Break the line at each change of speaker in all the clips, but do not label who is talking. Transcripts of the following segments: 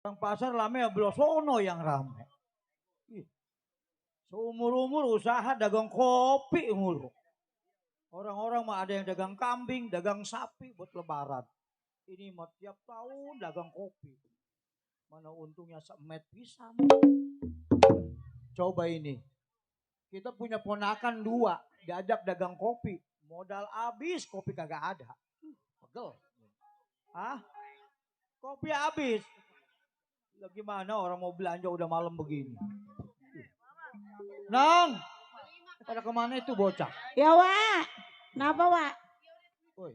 Orang pasar rame ya Blosono yang rame. Ih, seumur-umur usaha dagang kopi mulu. Orang-orang mah ada yang dagang kambing, dagang sapi buat lebaran. Ini mah tiap tahun dagang kopi. Mana untungnya semet pisang. Coba ini. Kita punya ponakan dua, diajak dagang kopi. Modal habis, kopi kagak ada. Pegel. Hah? Kopi habis. Lah gimana orang mau belanja udah malam begini. Nang, pada kemana itu bocah?
Ya Wak, kenapa Wak?
Woi,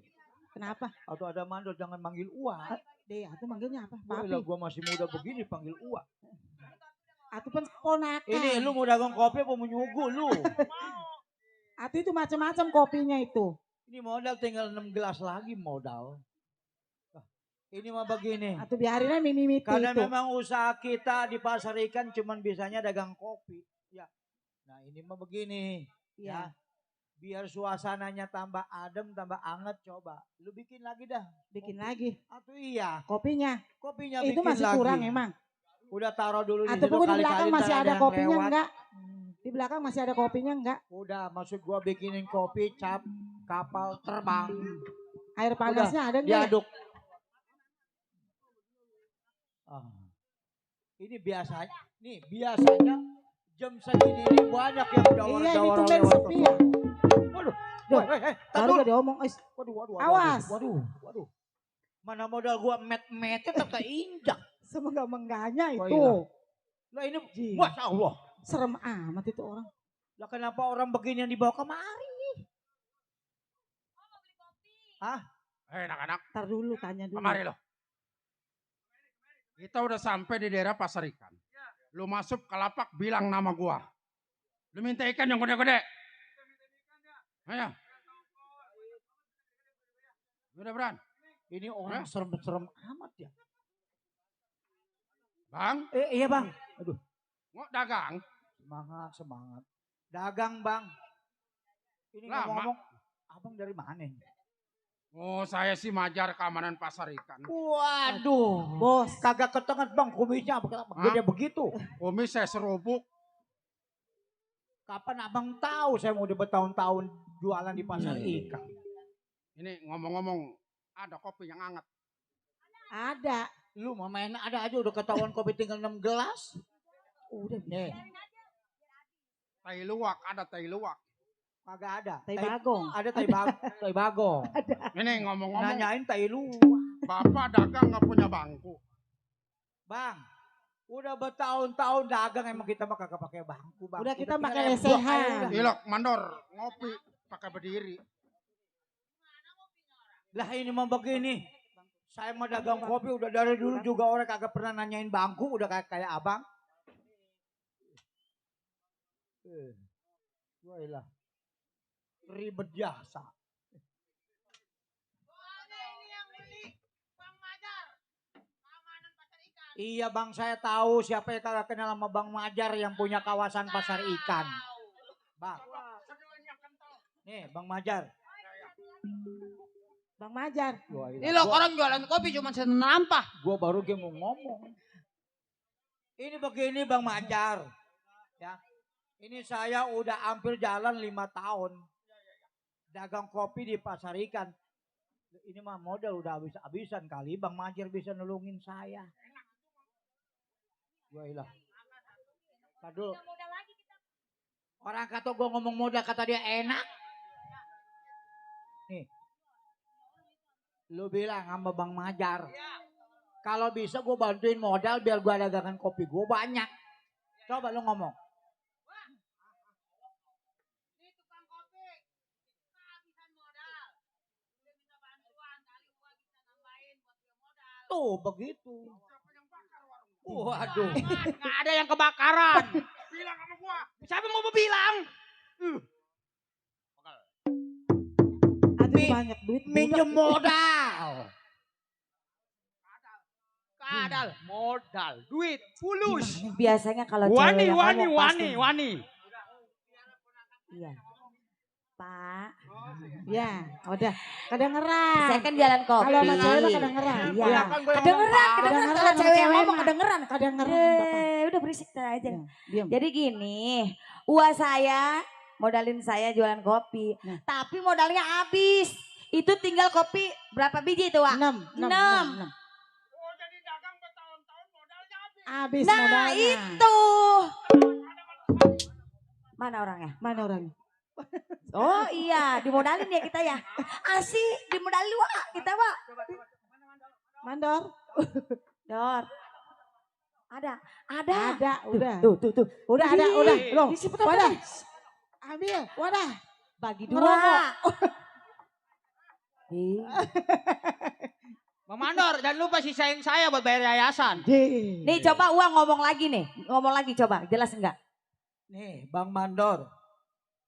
Kenapa?
atau ada mandor jangan manggil Uak.
Deh, itu manggilnya apa?
Woi
Papi.
lah gua masih muda begini panggil Uak.
Atu pun ponakan.
Ini lu mau dagang kopi apa mau nyuguh lu?
Atu itu macam-macam kopinya itu.
Ini modal tinggal 6 gelas lagi modal. Ini mah begini.
Atu biarin aja mimiti
Karena
itu.
memang usaha kita di pasar ikan cuman bisanya dagang kopi. Ya. Nah ini mah begini.
Iya.
Ya. Biar suasananya tambah adem, tambah anget coba. Lu bikin lagi dah.
Bikin
kopi.
lagi.
Atau iya.
Kopinya.
Kopinya
Itu
bikin
masih
lagi.
kurang emang.
Udah taruh dulu di
Atau
situ
di belakang
kali-kali
masih
ntar
ada
yang
kopinya
lewat.
enggak? Di belakang masih ada kopinya enggak?
Udah maksud gua bikinin kopi cap kapal terbang.
Air panasnya ada enggak?
Diaduk. Ah. Ini biasanya jam segini ini banyak yang
Iya, ini
jawara
tumben
lewat.
sepi ya.
Waduh,
Duh,
tar
baru
dulu.
gak diomong.
Waduh.
Awas.
Waduh. Mana modal gua met-metnya tak keinjak.
Semenggak-menggaknya
Oh,
itu.
iya. Lah ini,
Ji.
Masya Allah.
Serem amat itu orang.
Lah kenapa orang begini yang dibawa kemari? Hah?
Anak-anak,
Ntar dulu tanya dulu.
kemari loh. Kita udah sampai di daerah pasar ikan. Lu masuk ke lapak bilang nama gua. Lu minta ikan yang gede-gede. Ayo. Udah Bran.
Ini orang serem-serem amat ya.
Bang,
Iya bang. Aduh,
mau dagang?
semangat. Dagang bang. Ini
Lama.
ngomong-ngomong, abang dari mana ini?
Oh, saya sih majar keamanan pasar ikan.
Waduh,
Bos.
kagak ketengah bang kumisnya gede begitu.
Kumis saya serubuk.
Kapan abang tahu saya mau udah bertahun-tahun jualan di pasar ikan?
Ini ngomong-ngomong, ada kopi yang hangat.
Ada.
Lu mau main ada aja udah ketahuan kopi tinggal 6 gelas.
Udah
Nih,
Tai luwak, ada tai luwak.
kagak ada.
Tai bagong.
Ada tai bagong.
Ini ngomong-ngomong,
Nanyain tai lu.
bapak dagang nggak punya bangku.
Bang, udah bertahun-tahun dagang emang kita mah kagak pakai bangku bang.
Udah kita
tinggal
pakai
emblok
lesehan.
aja udah.
Ilok, mandor, ngopi, pakai berdiri.
Lah ini mah begini. Saya mah dagang kopi udah dari dulu juga orang kagak pernah nanyain bangku udah kayak abang. Wailah. Ribet jasa. Iya bang, saya tahu siapa yang kagak kenal sama Bang Majar yang punya kawasan pasar ikan. Bang. Nih Bang Majar.
Bang Majar.
Ini loh orang jualan kopi cuma senampah.
Gua baru dia mau ngomong. Ini begini Bang Majar. Ya. Ini saya udah hampir jalan 5 tahun. Dagang kopi di pasar ikan. Ini mah modal udah habis-habisan kali. Bang Majar bisa nolongin saya. Wailah. Tadul. Orang kata gue ngomong modal kata dia enak. Nih. Lu bilang sama Bang Majar. Kalau bisa gue bantuin modal biar gue dagangan kopi gue banyak. Coba lu ngomong. Tuh begitu. Waduh.
Nggak ada yang kebakaran.
Bilang sama gua.
Siapa mau bilang?
Ada banyak duit.
Minjem modal.
Kadal, modal, duit, fulus.
Biasanya kalau cewek yang ngomong pasti.
Wani.
Iya. Pak.
Ya, udah kedengeran.
Saya kan jalan kopi.
Kalau sama cewek mah kedengeran.
Iya.
Ya kan gue yang
Kedengeran,
ngomong, Pak.
kedengeran. Kalau
Kedengeran,
cewek yang
cewek
ngomong
mah.
kedengeran.
Kedengeran, Bapak.
Udah berisik aja.
Ya, diam.
Jadi gini, uang saya modalin saya jualan kopi.
Nah.
Tapi modalnya habis. Itu tinggal kopi berapa biji itu, Wak?
6.
Enam.
Oh jadi dagang bertahun-tahun modalnya habis.
Habis
Nah
modalnya.
itu. Mana orangnya?
Mana orangnya?
Oh iya, dimodalin ya kita ya. Asik, dimodalin Wak, kita Wak.
Mandor?
Dor. Ada.
Ada, udah.
Tuh.
Udah ada, udah. Loh,
Isi
wadah. Ambil, wadah.
Bagi
Ngerokok.
2.
Bang Mandor, jangan lupa sisain saya buat bayar yayasan.
Nih coba uang ngomong lagi nih. Ngomong lagi coba, jelas enggak?
Nih Bang Mandor.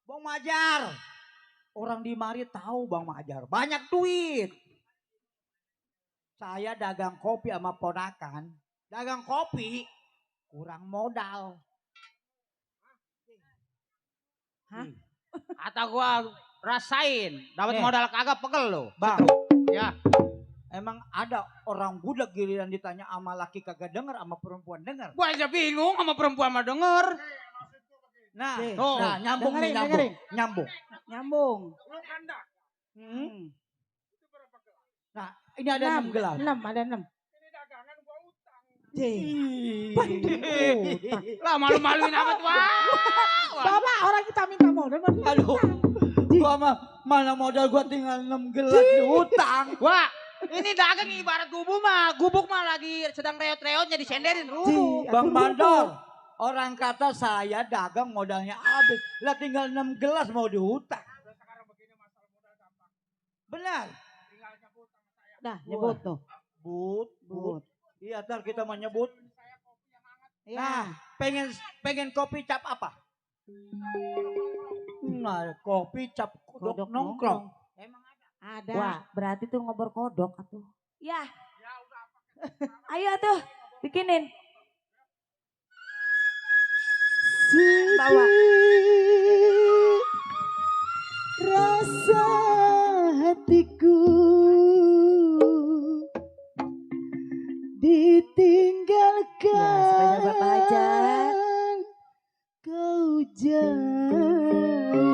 Bang Majar. Orang di mari tahu Bang Majar. Banyak duit. Saya dagang kopi sama ponakan. Dagang kopi kurang modal.
Hah?
Kata gua rasain, dapat
Nih.
modal kagak pegel lo.
Bang,
Ya,
emang ada orang budak giliran ditanya sama laki kagak denger sama perempuan denger.
gua aja bingung sama perempuan mah denger.
Nah,
Nih,
nah nyambung nih,
dengerin.
nyambung.
Nyambung.
Lu kanda.
Hmm. Nah, ini ada 6 gelas.
6, ada 6.
Ini dagangan gua utang.
Lah malu-maluin amat wah.
Bapak orang kita minta modal.
Aduh, gua mah mana modal gua tinggal 6 gelas diutang.
Wah, ini dagang ibarat gubuk mah lagi sedang reot-reotnya disenderin rubuh.
Bang Mandor, orang kata saya dagang modalnya habis. Lah tinggal 6 gelas mau diutang.
Sekarang begini masalah modal gampang.
Benar.
Tinggal nyebut sama saya.
Dah, nyebut tuh.
But. Iya, ntar kita mau nyebut.
Saya kopi yang hangat.
Nah, pengen kopi cap apa? Nah, kopi cap kodok
Kodok
nongkrong.
Emang
Ada.
Wah, berarti tuh ngobrol kodok atuh. Ya,
Ya udah apa.
ayo tuh bikinin.
Bawa. Rasa hatiku ditinggalkan.
Ya, spesial buat Pak Hajar.
Kau jauh.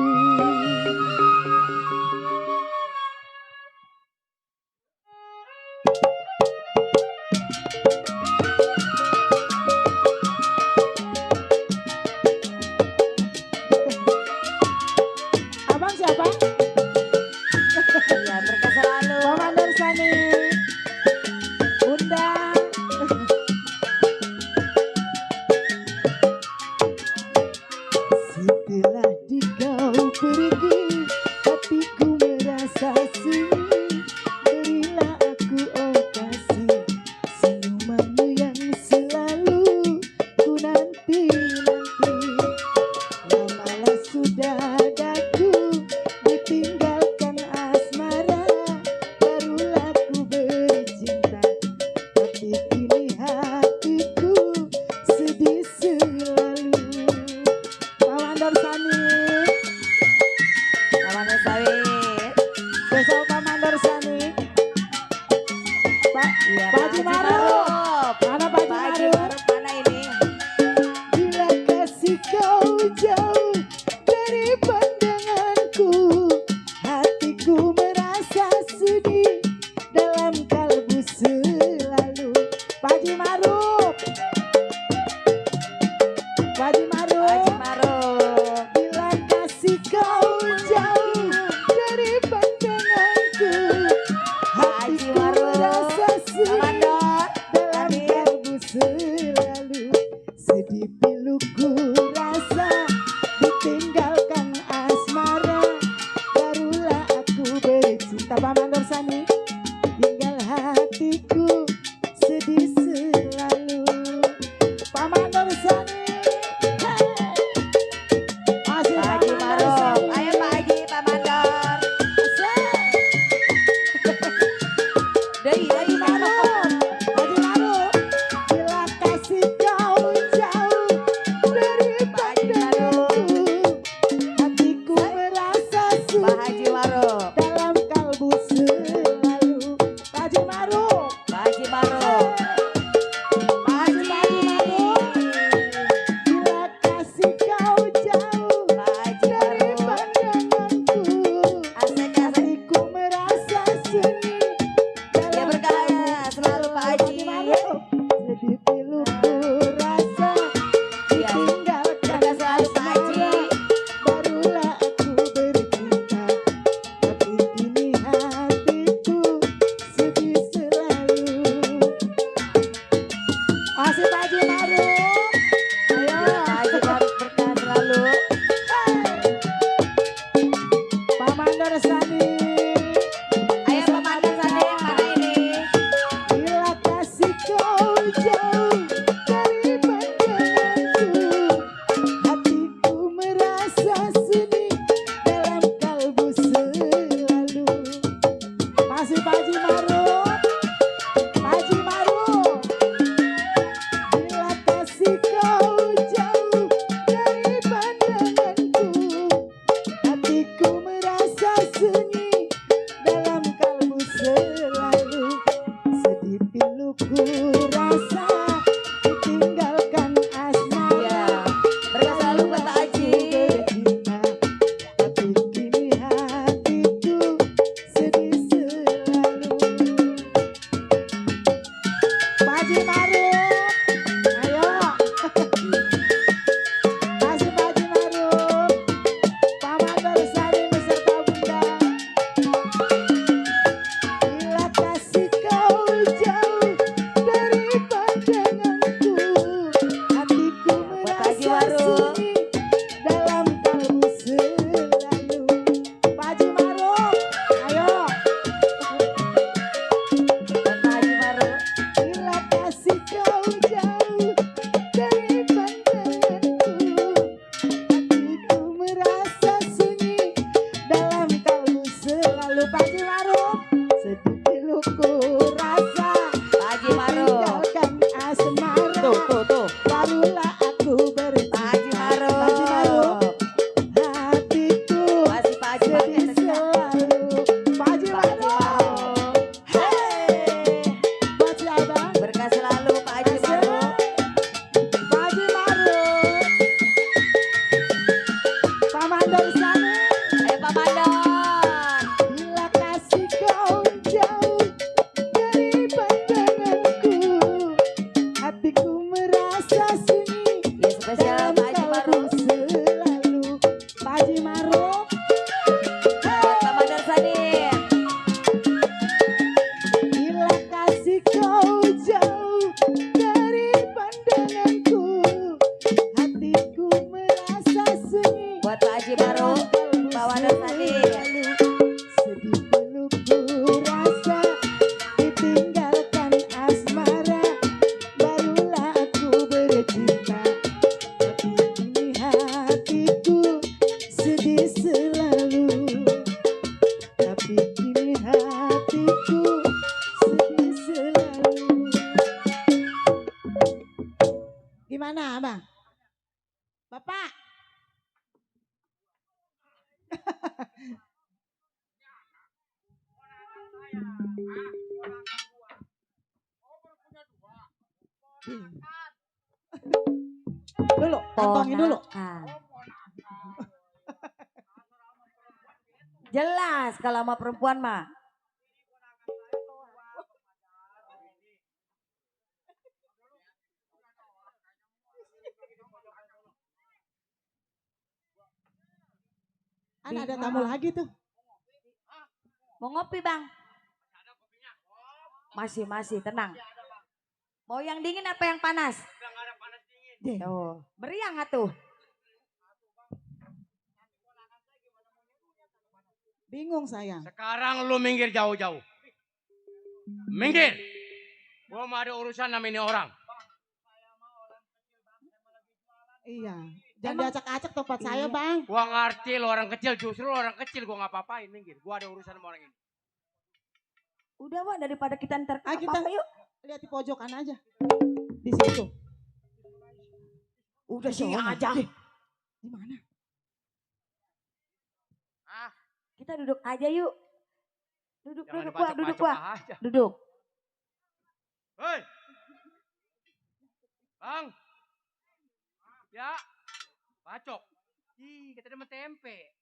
Abang siapa?
Iya, mereka selalu.
Komandan Sani. Bunda. Setelah kau pergi, hatiku merasa sunyi. Berilah aku kasih senyumanmu yang selalu ku nanti-nanti. Lamalah sudah daku ditinggalkan asmara, barulah ku bercinta, tapi kini hatiku sedih selalu. Pak Mandor Sani,
Namanya Sawit.
besok Pak Mandor Sani. Pak,
Iya,
Pak Haji Maruf. Mana Pak
Pak
Haji
Haji
Maruf?
Maruf mana ini?
Bila kasih kau jauh dari pandanganku, hatiku merasa sedih dalam kalbu selalu. Pak Haji Maruf, Pak Haji
Pak Haji
Maruf.
Maruf.
Bila kasih kau jauh dari pandanganku,
Haji
hatiku
Maruf.
merasa
Pak
sedih
Mandor.
dalam
Tadi.
kalbu selalu. Sedih piluku rasa ditinggalkan asmara, barulah aku bercinta. Pak Mandor Sani, tinggal hatiku sedih selalu. Pak Mandor Sani, hey. Masih
Pak
Pak
Haji
Mandor
Maruf.
Sani.
Ayo Pak Haji, Pak Mandor. Dei,
Haji Maruf, Haji Maruf, bila kasih kau jauh Masih Pak Haji Maruf. Ayo.
Pak Haji Maruf berkah selalu.
Pak Mandor Sani.
Ayo Pak Mandor Sani yang mana ini?
Bila kasih kau jauh dari pandanganku, hatiku merasa sunyi dalam kalbu selalu. Masih Pak Haji Maruf. Pak Haji Maruf. Bila kasih kau jauh dari pandanganku, hatiku merasa sunyi dalam kalbu selalu. Sedih piluku rasa ditinggalkan asmara.
Ya, berkah selalu buat Pak Haji.
Bercinta, tapi kini hatiku sedih selalu. Pak Haji Maruf, ayo. Masih Pak Haji Maruf, Pak Mandor Sani beserta Bunda. Bila kasih kau jauh dari pandanganku, hatiku
Buat Pak Haji
merasa
Maruf.
sunyi dalam kalbu selalu. Pak Haji Maruf, ayo.
Buat Pak Haji Maruf.
Bila kasih kau jauh dari pandanganku, hatiku merasa sunyi dalam kalbu selalu. Pak Haji Maruf, sedih piluku rasa
Pak Haji Maruf.
tinggalkan asmara.
Tuh.
Barulah aku bercinta.
Pak Haji Maruf.
Pak Haji Maruf, hatiku
Masih Pak Haji Maruf yang
sedih
terkenal.
selalu. Pak Haji
Pak Haji
Maruf,
Maruf.
hey, buat si abang.
Berkah selalu Pak Haji Maruf.
Pak Haji Maruf, Pak Mandor Sani.
Ayo Pak Mandor.
Bila kasih kau jauh dari pandanganku, hatiku merasa sunyi
Ya spesial
dalam
Pak Haji
kalbu
Maruf.
selalu. Pak Haji Maruf,
Buat Pak Mandor Sani.
bila kasih kau jauh dari pandanganku, hatiku merasa sunyi
Buat Pak Haji Maruf. Pak Mandor Sani.
sedih peluku rasa ditinggalkan asmara. Barulah aku bercinta, tapi kini hatiku sedih selalu. Tapi kini hatiku sedih selalu. Gimana abang? Bapak? Dulu, kantongin dulu.
Ponakan. Jelas kalau sama perempuan mah.
Kan ada tamu lagi tuh.
Mau ngopi bang? Masih tenang. Mau yang dingin apa yang panas?
Deh,
Tuh, meriang atuh.
bingung sayang.
Sekarang lu minggir jauh-jauh. Minggir. Gua mau ada urusan sama ini orang.
Iya, jangan diacak-acak tempat saya bang.
Gua ngerti lu orang kecil, justru lu orang kecil gua nggak apa-apain, minggir. Gua ada urusan sama orang ini.
Udah wah daripada kita ntar
Ah, kita
apa-apa, yuk.
lihat di pojokan aja. Di situ.
Udah
Di
sini
sana.
aja.
Di mana?
Kita duduk aja yuk. Duduk
Jangan
Wak, duduk
dibacok-bacok
Wak.
aja.
Duduk.
Hei. Bang. Ya. Bacok. Ih, kita demen tempe.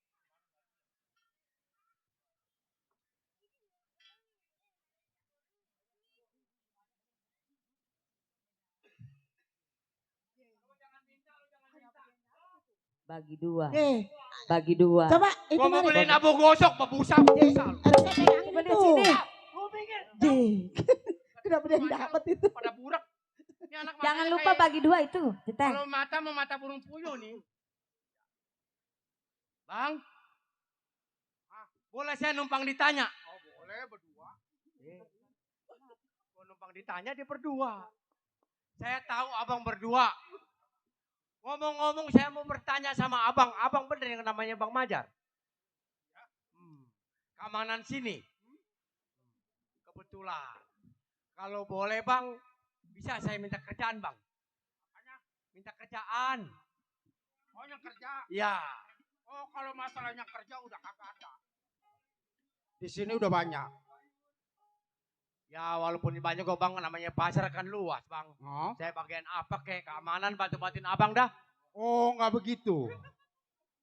Bagi dua.
Eh,
Bagi dua.
coba itu
Gua mau
mana?
beliin abu gosok, bebusa.
Harusnya pegangin
Coba
itu.
lihat sini.
Deh. Kenapa dia dapat itu?
Pada burak. Ini anak
Jangan
matanya
lupa
kayak-
bagi 2 itu, Teteh.
Kalau mata mau mata burung puyuh nih. Bang. Boleh saya numpang ditanya? Oh boleh berdua. Mau numpang ditanya dia berdua. Saya tahu abang berdua. Ngomong-ngomong saya mau bertanya sama abang. Abang bener yang namanya Bang Majar? Keamanan sini. Kebetulan. Kalau boleh bang, bisa saya minta kerjaan bang. Minta kerjaan. Oh yang kerja? Iya. Oh kalau masalahnya kerja udah kagak ada. Di sini udah banyak. Ya walaupun banyak kok bang, namanya pasar kan luas bang. Oh. Saya bagian apa kayak keamanan bantu-bantuin abang dah. Oh nggak begitu.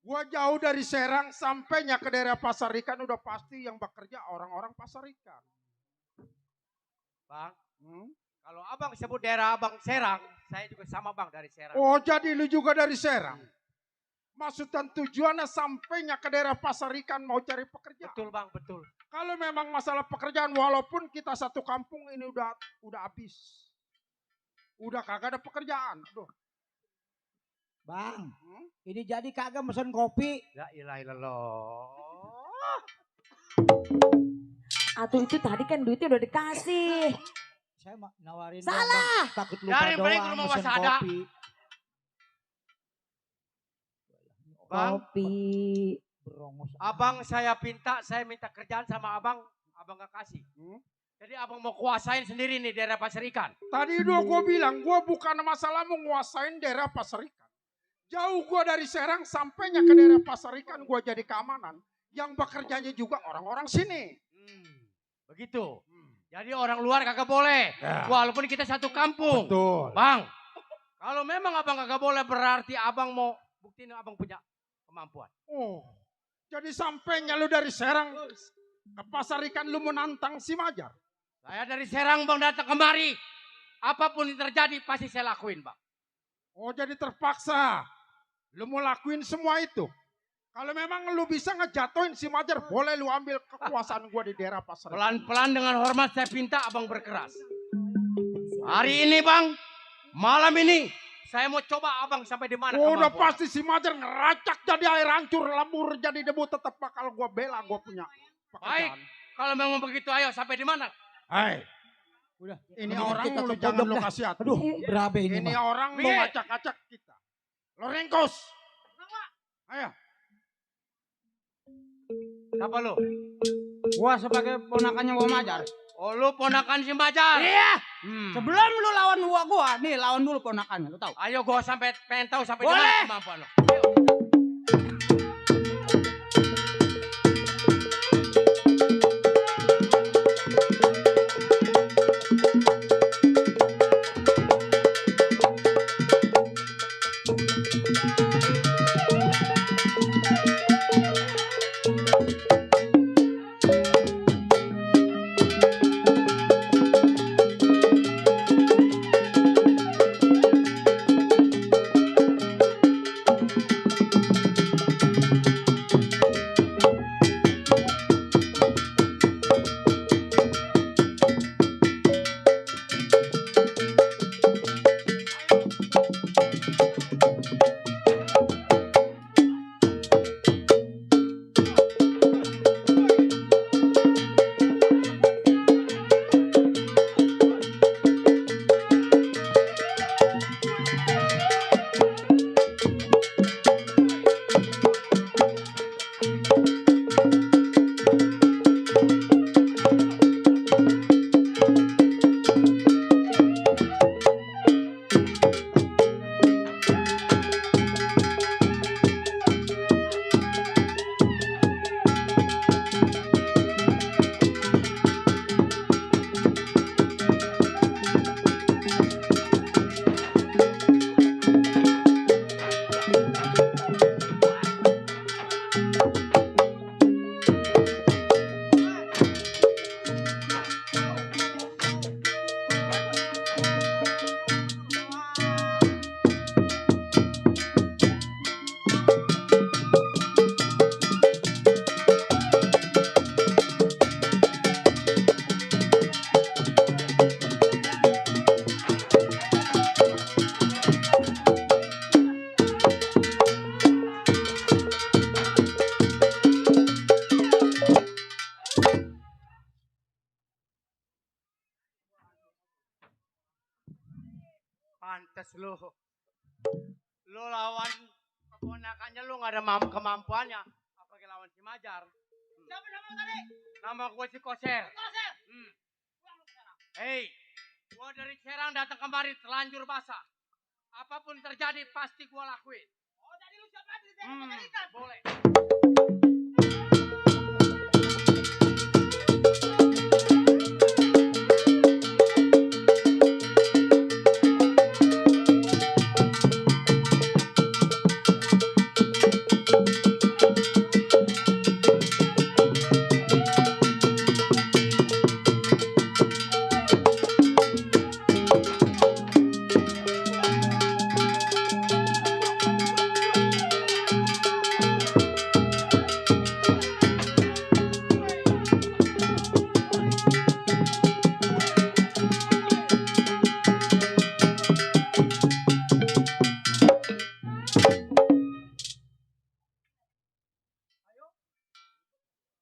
Gua jauh dari Serang sampainya ke daerah Pasar Ikan udah pasti yang bekerja orang-orang Pasar Ikan. Bang, kalau abang sebut daerah abang Serang, saya juga sama bang dari Serang. Oh jadi lu juga dari Serang? Maksud dan tujuannya sampainya ke daerah Pasar Ikan mau cari pekerjaan. Betul bang, betul. Kalau memang masalah pekerjaan walaupun kita satu kampung ini udah habis. Udah kagak ada pekerjaan. Aduh.
Bang, ini jadi kagak mesen kopi.
La ilaha illallah.
Atuh itu tadi kan duitnya udah dikasih.
Saya nawarin
Salah.
Bang, takut lupa
Dari balik
doang
rumah
mesen
wasada.
kopi.
Bang,
Kopi.
Berongos.
abang saya minta kerjaan sama abang gak kasih. Jadi abang mau kuasain sendiri nih daerah Pasar Ikan. Tadi udah gue bilang, gue bukan masalah mau nguasain daerah Pasar Ikan. Jauh gue dari Serang sampainya ke daerah Pasar Ikan gue jadi keamanan. Yang bekerjanya juga orang-orang sini. Begitu. Jadi orang luar kagak boleh. Ya. Walaupun kita satu kampung. Betul. Bang, kalau memang abang kagak boleh berarti abang mau buktiin abang punya kemampuan. Oh, jadi sampainya lu dari Serang ke Pasar Ikan lu menantang si Majar. Saya dari Serang bang datang kemari. Apapun yang terjadi pasti saya lakuin bang. Oh jadi terpaksa. Lu mau lakuin semua itu. Kalau memang lu bisa ngejatuhin si Majar, boleh lu ambil kekuasaan gua di daerah Pasar. Pelan-pelan dengan hormat saya minta abang berkeras. Hari ini bang, malam ini saya mau coba abang sampai di mana. Oh, udah pasti si Majar ngeracak jadi air hancur, lembur jadi debu, tetap bakal gua bela, gua punya pekerjaan. Baik, kalau memang begitu ayo sampai di mana? Hai. Udah, ini orang lu jangan lu kasih hati.
Aduh, berabe ini.
Ini orang lu ngacak-ngacak kita. Lo ringkus. Ayo. Siapa lu?
Gua sebagai ponakannya gua Majar.
Oh lu ponakan si Majar?
Iya. Sebelum lu lawan gua, nih lawan dulu ponakannya, lu tahu.
Ayo gua sampai pengen tahu sampai di
Boleh.
mana kemampuan lu. Ayo. Lu lawan keponakannya lu gak ada kemampuannya. Apalagi lawan si Majar.
Siapa nama lu tadi?
Nama gue si Koser.
Koser. Pulang lu ke sana.
Hei, gue dari Serang datang kemari telanjur basah. Apapun terjadi pasti gue lakuin.
Oh, tadi lu siap mati di daerah pasar ikan.
Boleh.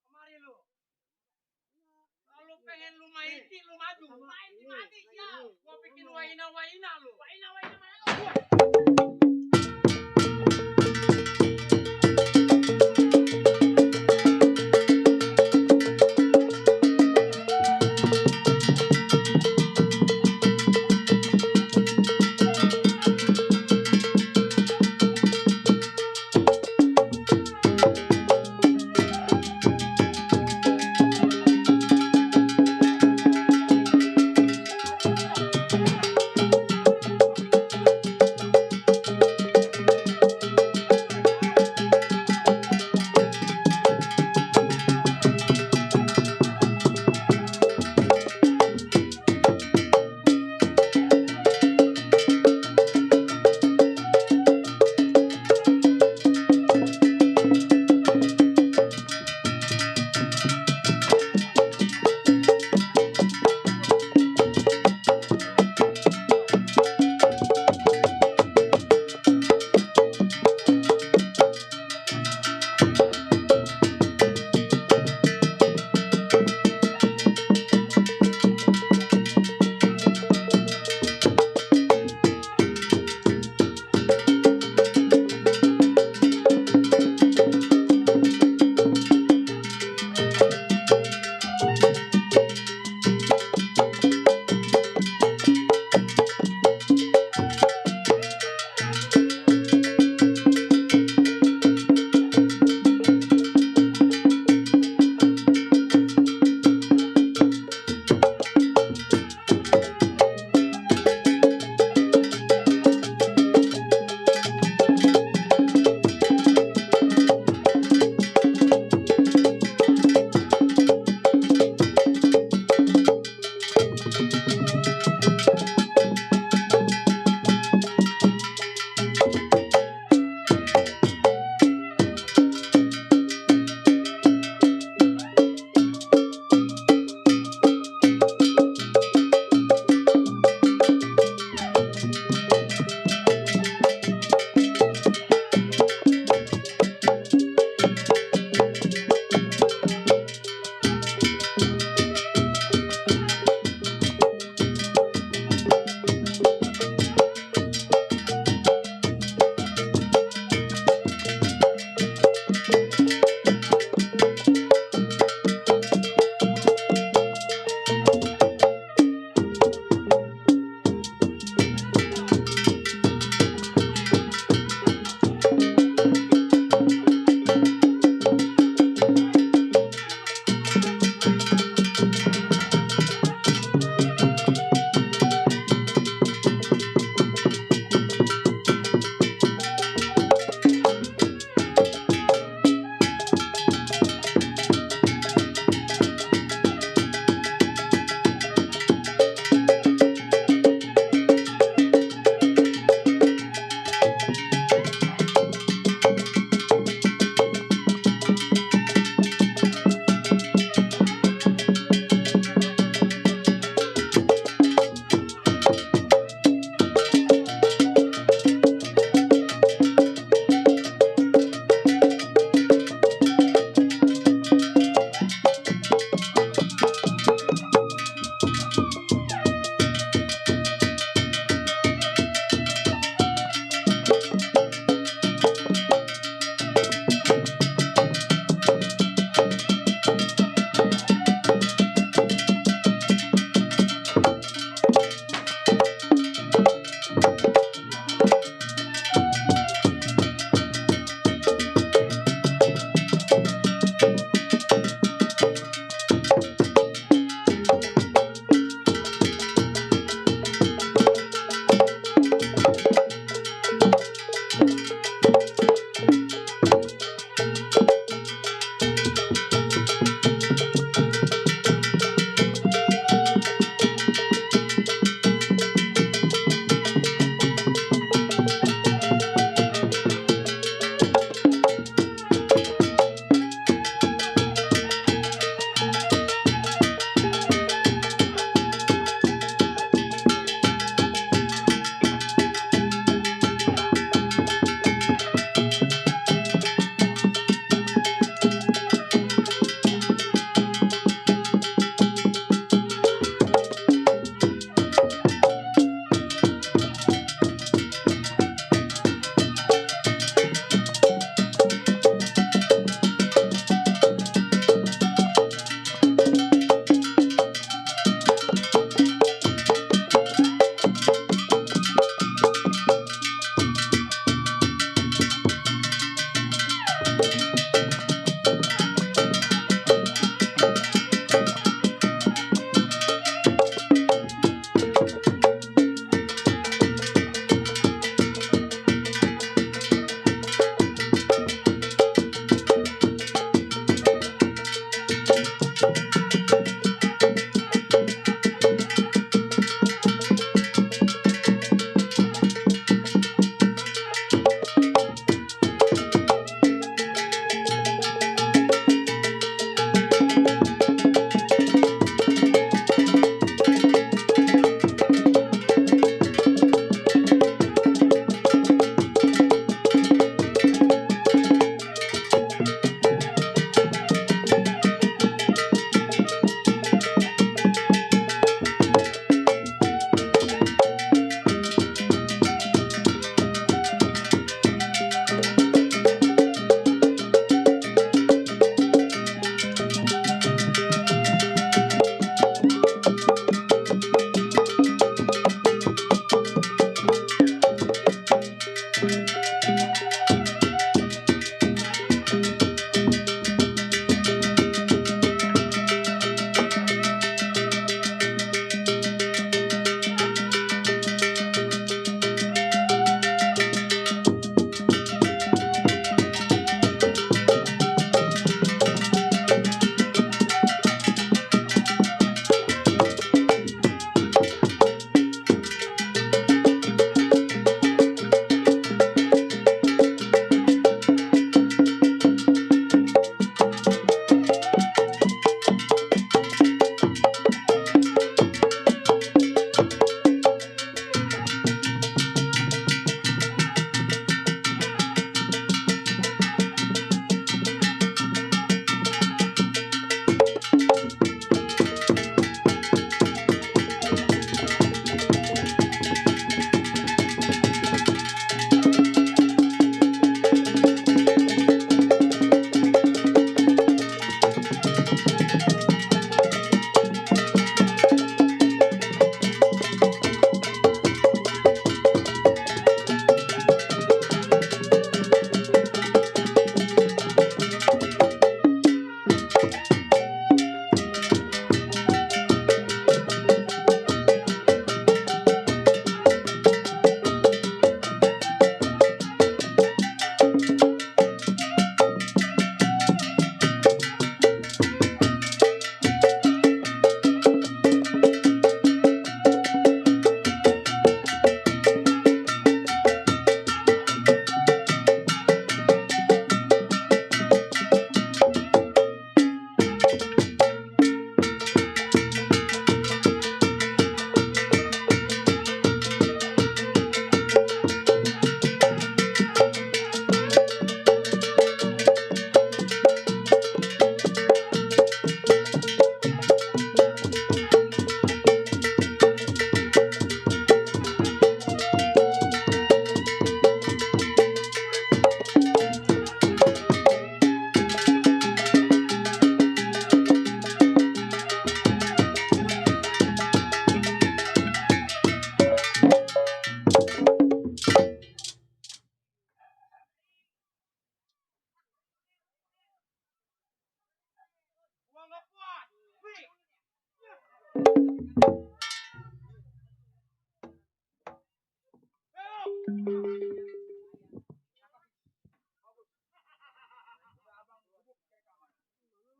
Kemari lu. Kalau pengen lu maiti, lu maju.
Maiti mati siap.
Gua bikin waina-waina lu.
Waina mana lu?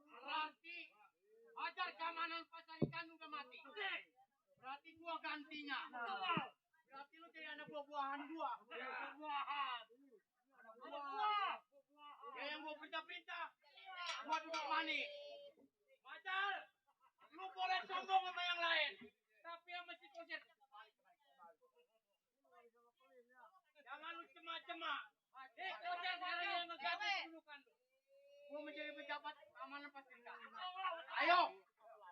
Berarti ajar keamanan pasar ikan udah mati. Berarti gua gantinya. Berarti lu jadi anak buah-buahan gua. Buah-buahan. Ya yang gua pinta-pinta. Gua duduk manis. Pacar, lu boleh sombong sama yang lain. Tapi yang mesti konser. Jangan lu cema-cema. Konser sekarang yang ngeganti kedudukan lu. Gua menjadi pejabat keamanan pasar ikan. Ayo.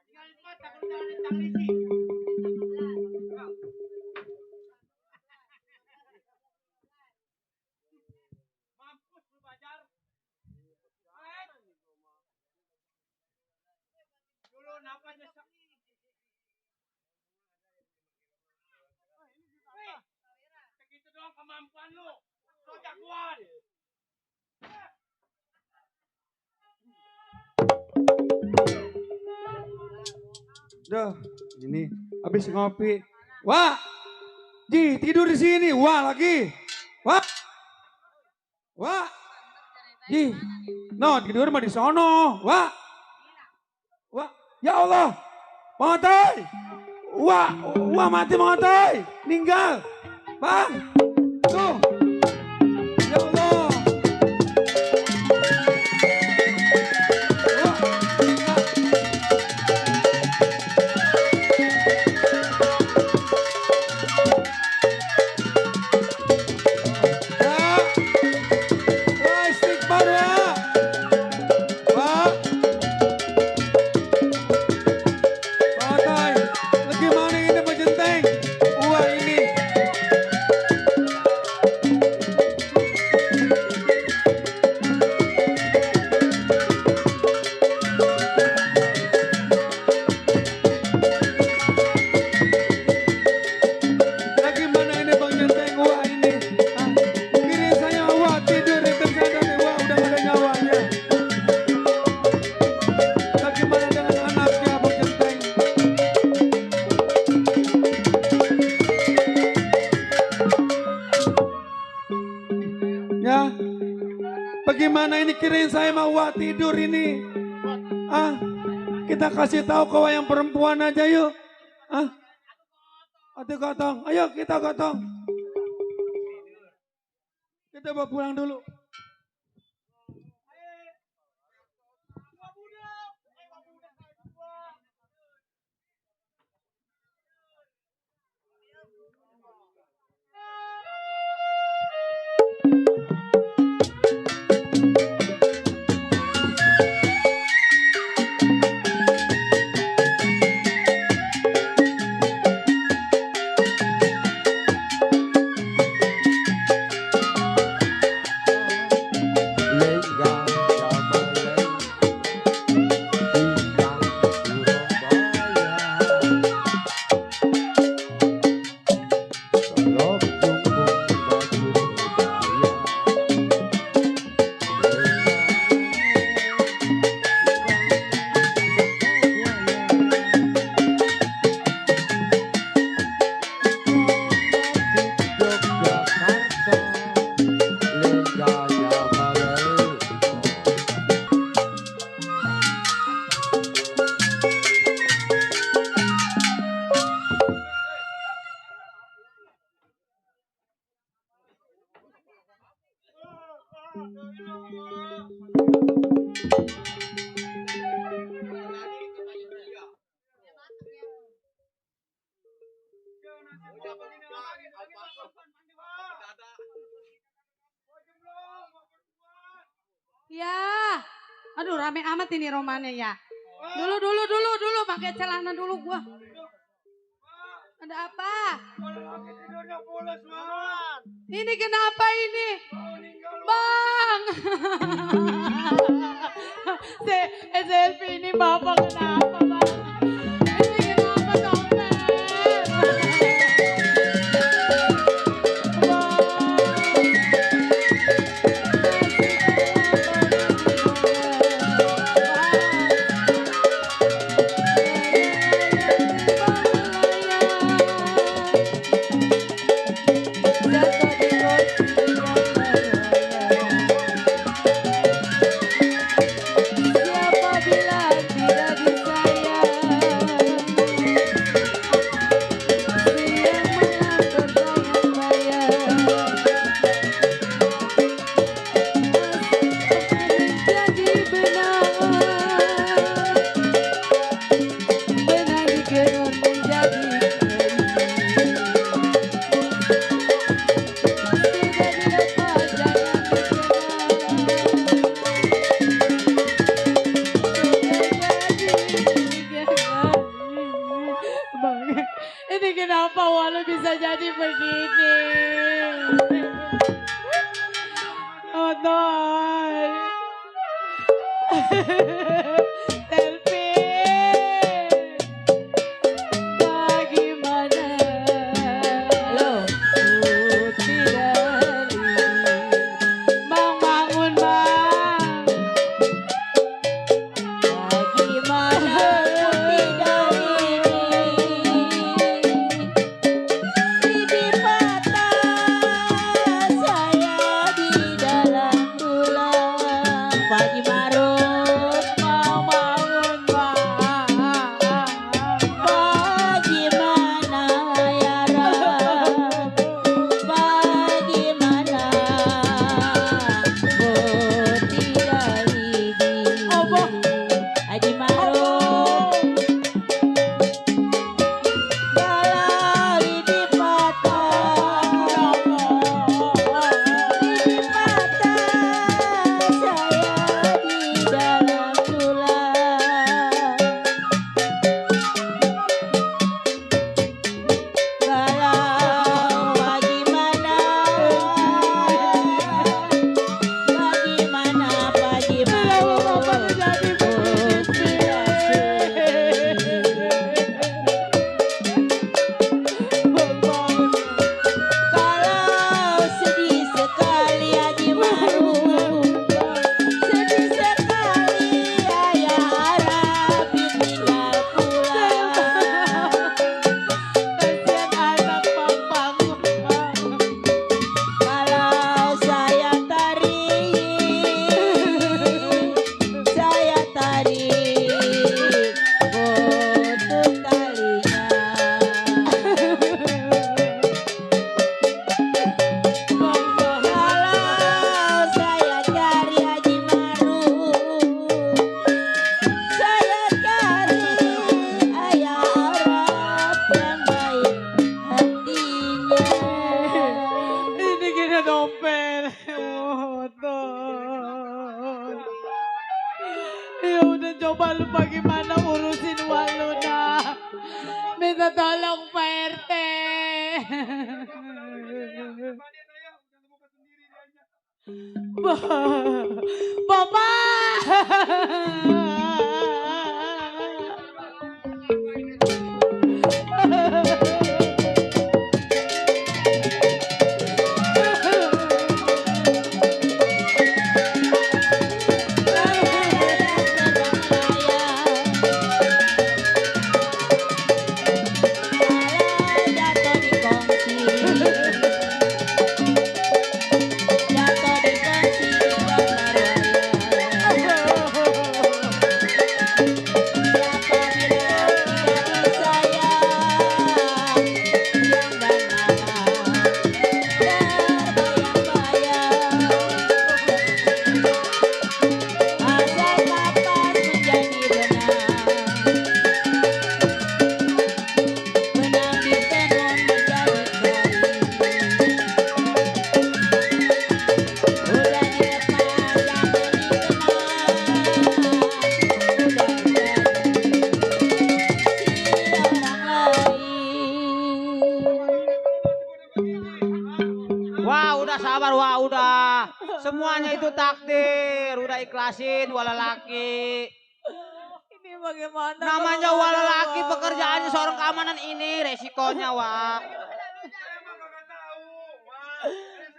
Tinggal cepat, takut jangan ditangisi. Mampus lu Bajar. Dulu napasnya segitu doang kemampuan lu. Lu jagoan.
Duh, ini habis ngopi. Wah, Ji tidur di sini. Wah lagi. Wah, wah, Ji, no tidur mah di sono. Wah, wah, ya Allah, Mangotai. Wah, wah mati Mangotai. Ninggal, Bang. Tuh, ya Allah. Bagaimana ini kirain saya mau tidur ini? Ah, kita kasih tahu ke yang perempuan aja yuk. Ah, atuh gotong, ayo kita gotong. Kita bawa pulang dulu.
Ya, aduh rame amat ini romannya ya. Dulu pakai celana dulu gua. Ada apa? Ini kenapa ini? Bang. Selfie ini bapak kenapa bang? Ini kenapa dompet? Bagaimana
Halo.
ku tidak Bang bangun bang.
Bagaimana tidak Bibi patah saya di dalam tulang. Pagi Marut,
Bang bangun bang.
bagaimana ya Rab? Bagaimana oh tidak Haji Marut, kalau lidi patah, lidi patah saya di dalam tulang. Kalau bagaimana, Pagi Marut,
Jadi
oh tidak Kalau sedih sekali Haji Marut, sedih sekali ayah harap tinggal pulang.
kasihan anak bang bangun bang.
Kalau saya tarik untuk talinya. Kalau saya cari Haji Marut, saya cari ayah harap yang baik hatinya.
Ini kena dompet motor. Ya udah coba lu bagaimana urusin uang lu dah. Minta tolong Pak RT. Bapak.
Jatuh di kongsi, jatuh di kongsi gambar wayang. Jatuh di kongsi sayang, siang dan malam terbayang-bayang. Asal kapas menjadi benang, benang ditenun menjadi kain. Udah dilepas jangan dikenang, udah jadi si orang lain.
Wah, udah sabar, wah udah. Semuanya itu takdir, udah ikhlasin wala laki.
Ini bagaimana?
Namanya wala laki pekerjaannya seorang keamanan ini resikonya, wah.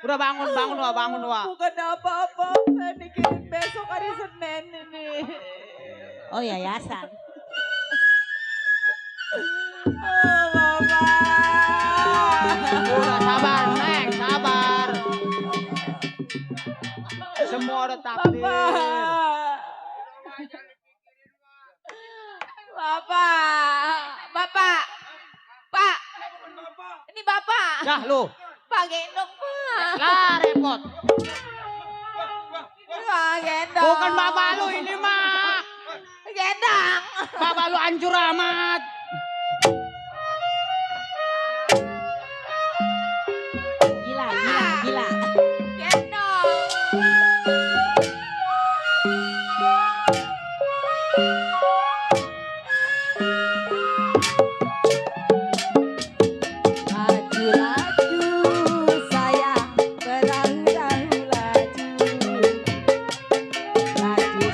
Udah bangun, bangun, wah, bangun, wah.
Bukan apa-apa, saya dikirim besok hari Senin ini. Oh yayasan. Oh mama.
Udah sabar, Neng, sabar. Semua udah takdir.
Bapak, Pak, ini Bapak.
Dah lu,
Pak gendong Pak.
lah repot.
Pak gendong.
Bukan bapak lu ini mah.
Gendong.
Bapak lu hancur amat.
Gila.
Gendong.
Laju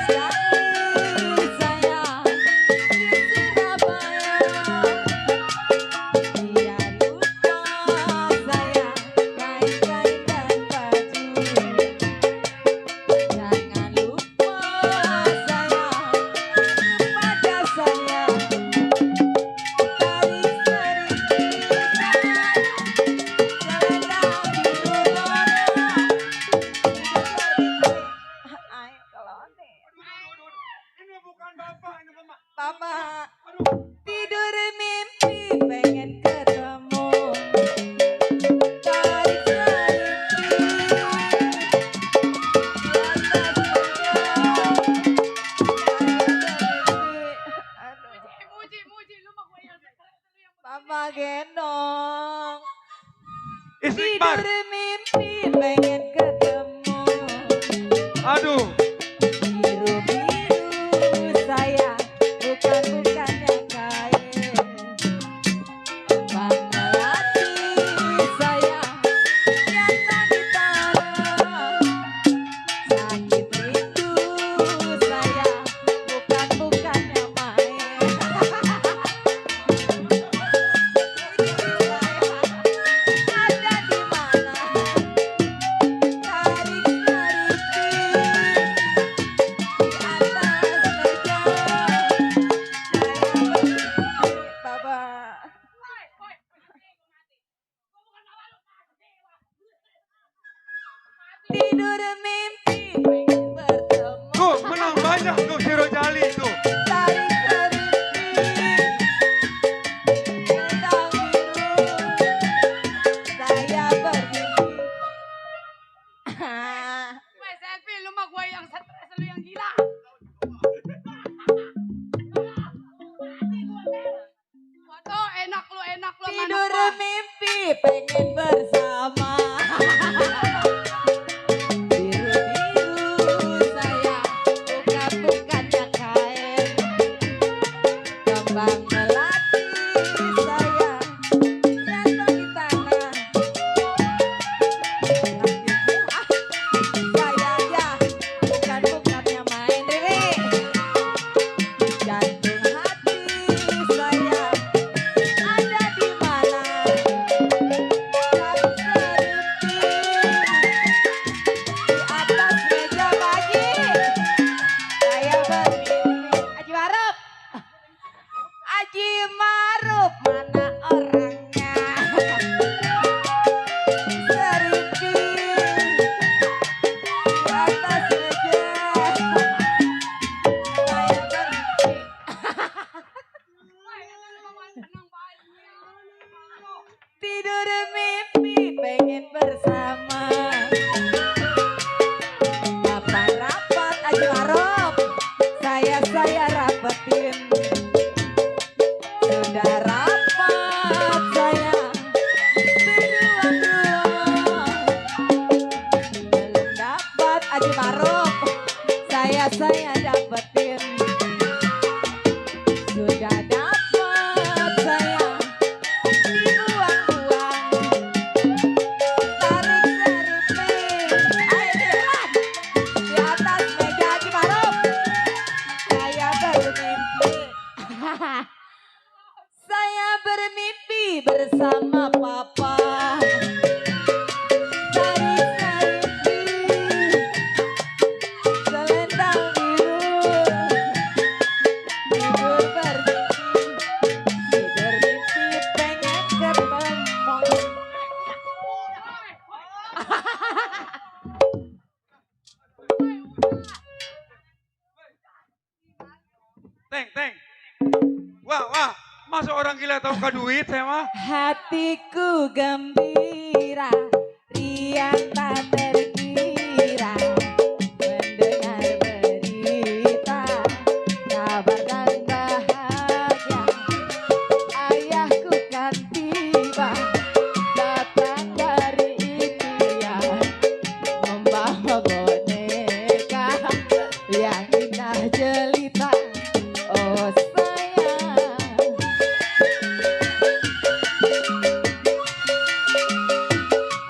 Tidur mimpi pengen bertemu.
Tuh, menang banyak tuh si Rojali tuh.
Tarik seripin Bintang biru Saya bermimpi.
Weh, selfie, lu mah gue yang stres, lu yang gila. Waduh, enak lu sama
Tidur
anak gua.
mimpi pengen bersama. Biru-biru saya bukan-bukannya kain. Kembang melati saya jatuh di tanah. Saya ya bukan-bukannya main Riri. Jantung hati saya ada di mana? Tarik seripin di atas meja pagi. Saya bermimpi. Aji Maruf mana orangnya? Seripin di atas meja. Saya bermimpi. Tidur mimpi pengen bersama. Rapat-rapat Aji Maruf. Saya rapetin. Sudah rapat saya berdua-dua. Belum dapat Aji Maruf. Saya dapetin. Sudah dapat saya dibuang-buang. Tarik seripin. Ayo cepat. Di atas meja Aji Maruf. Saya bermimpi. Saya bermimpi bersama papa. Tarik seripin. Selendang biru. Tidur bermimpi. Tidur mimpi pengen ketemu.
Teng. Wah. Masa orang gila tahu ka duit saya mah?
Hatiku gembira, riang tak terkira, mendengar berita, kabar dan bahagia. Ayahku kan tiba, datang dari India, membawa boneka yang indah jelita. Oh sayang,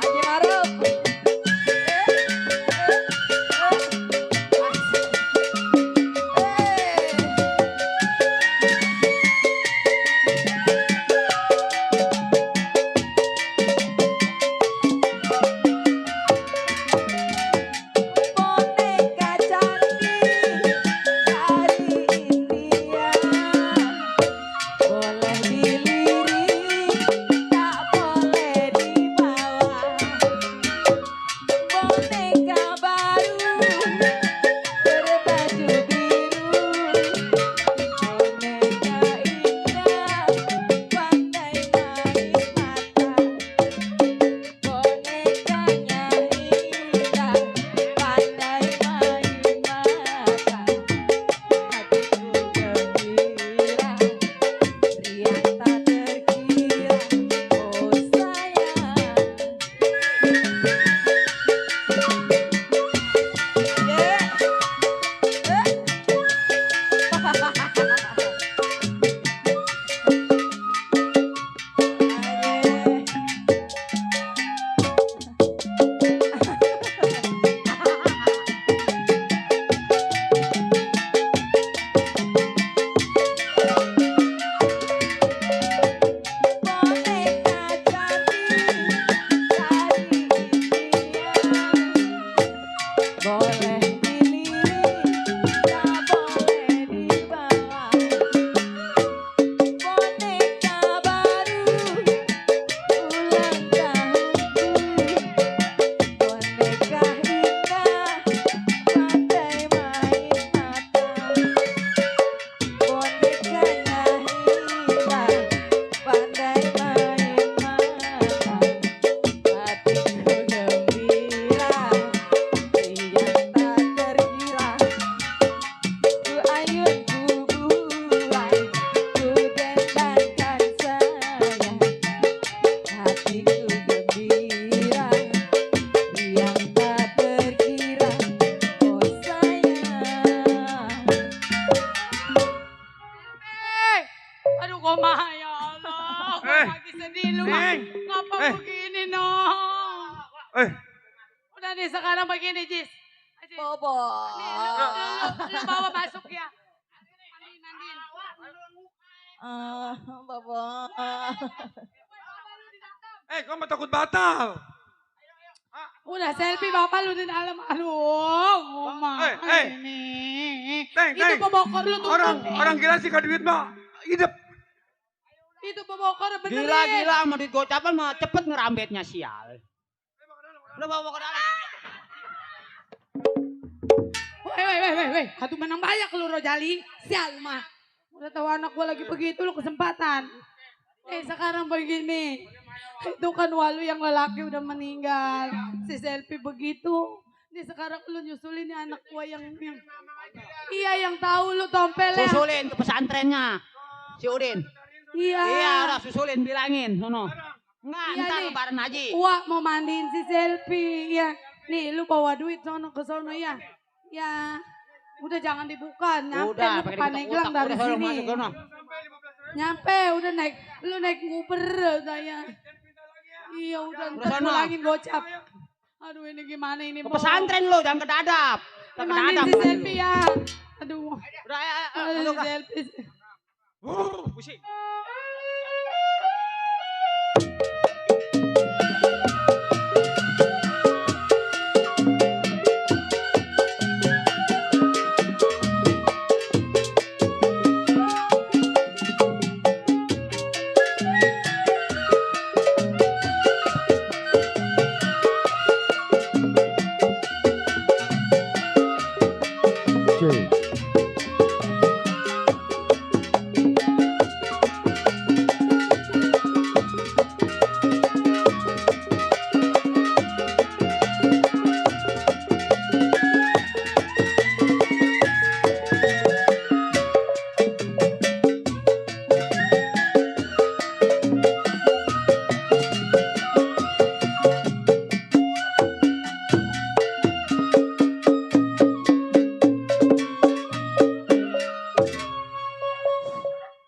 Aji Maruf.
nih sekarang begini, Jis. Jis.
Bobo.
Nih, lu bawa masuk ya. Nandin.
Bobo.
Kau mau takut batal?
Udah selfie bapak lu di dalam. Aduh, ngomong ini. Itu pembokor lu tuh.
Orang gila sih duit mah hidup.
Itu pembokor bener.
Gila, mau digocapan mah cepet ngerambetnya sial. Udah bawa ke dalam.
Weh. Katu menang banyak lu Rojali. Sial mah. Udah tahu anak gua lagi begitu lu kesempatan. Sekarang begini. Itu kan Walu yang lelaki udah meninggal. Si selfie begitu. Nih sekarang lu nyusulin nih anak gua yang iya yang tahu lu tompelnya.
Susulin ke pesantrennya. Si Udin.
Iya.
Iya, udah susulin bilangin sono. Enggak,
Iya
ntar
nih.
lebaran haji.
Wah mau mandiin si selfie. Iya. Nih lu bawa duit sono ke sono ya. Ya. Udah jangan dibuka. Nyampe
Udah,
lu ke
pakai
Pandeglang
dikotak-kotak.
dari
Udah, sono
sini.
masuk sono.
Nyampe udah lu naik Uber saya. Iya udah ntar
sono.
pulangin gocap. Aduh ini gimana ini
Ke pesantren lo, jangan ke dadap. Ke
mandiin
dadap.
si selfie ya. Aduh.
Udah,
Aduh,
ayo,
selfie.
pusing.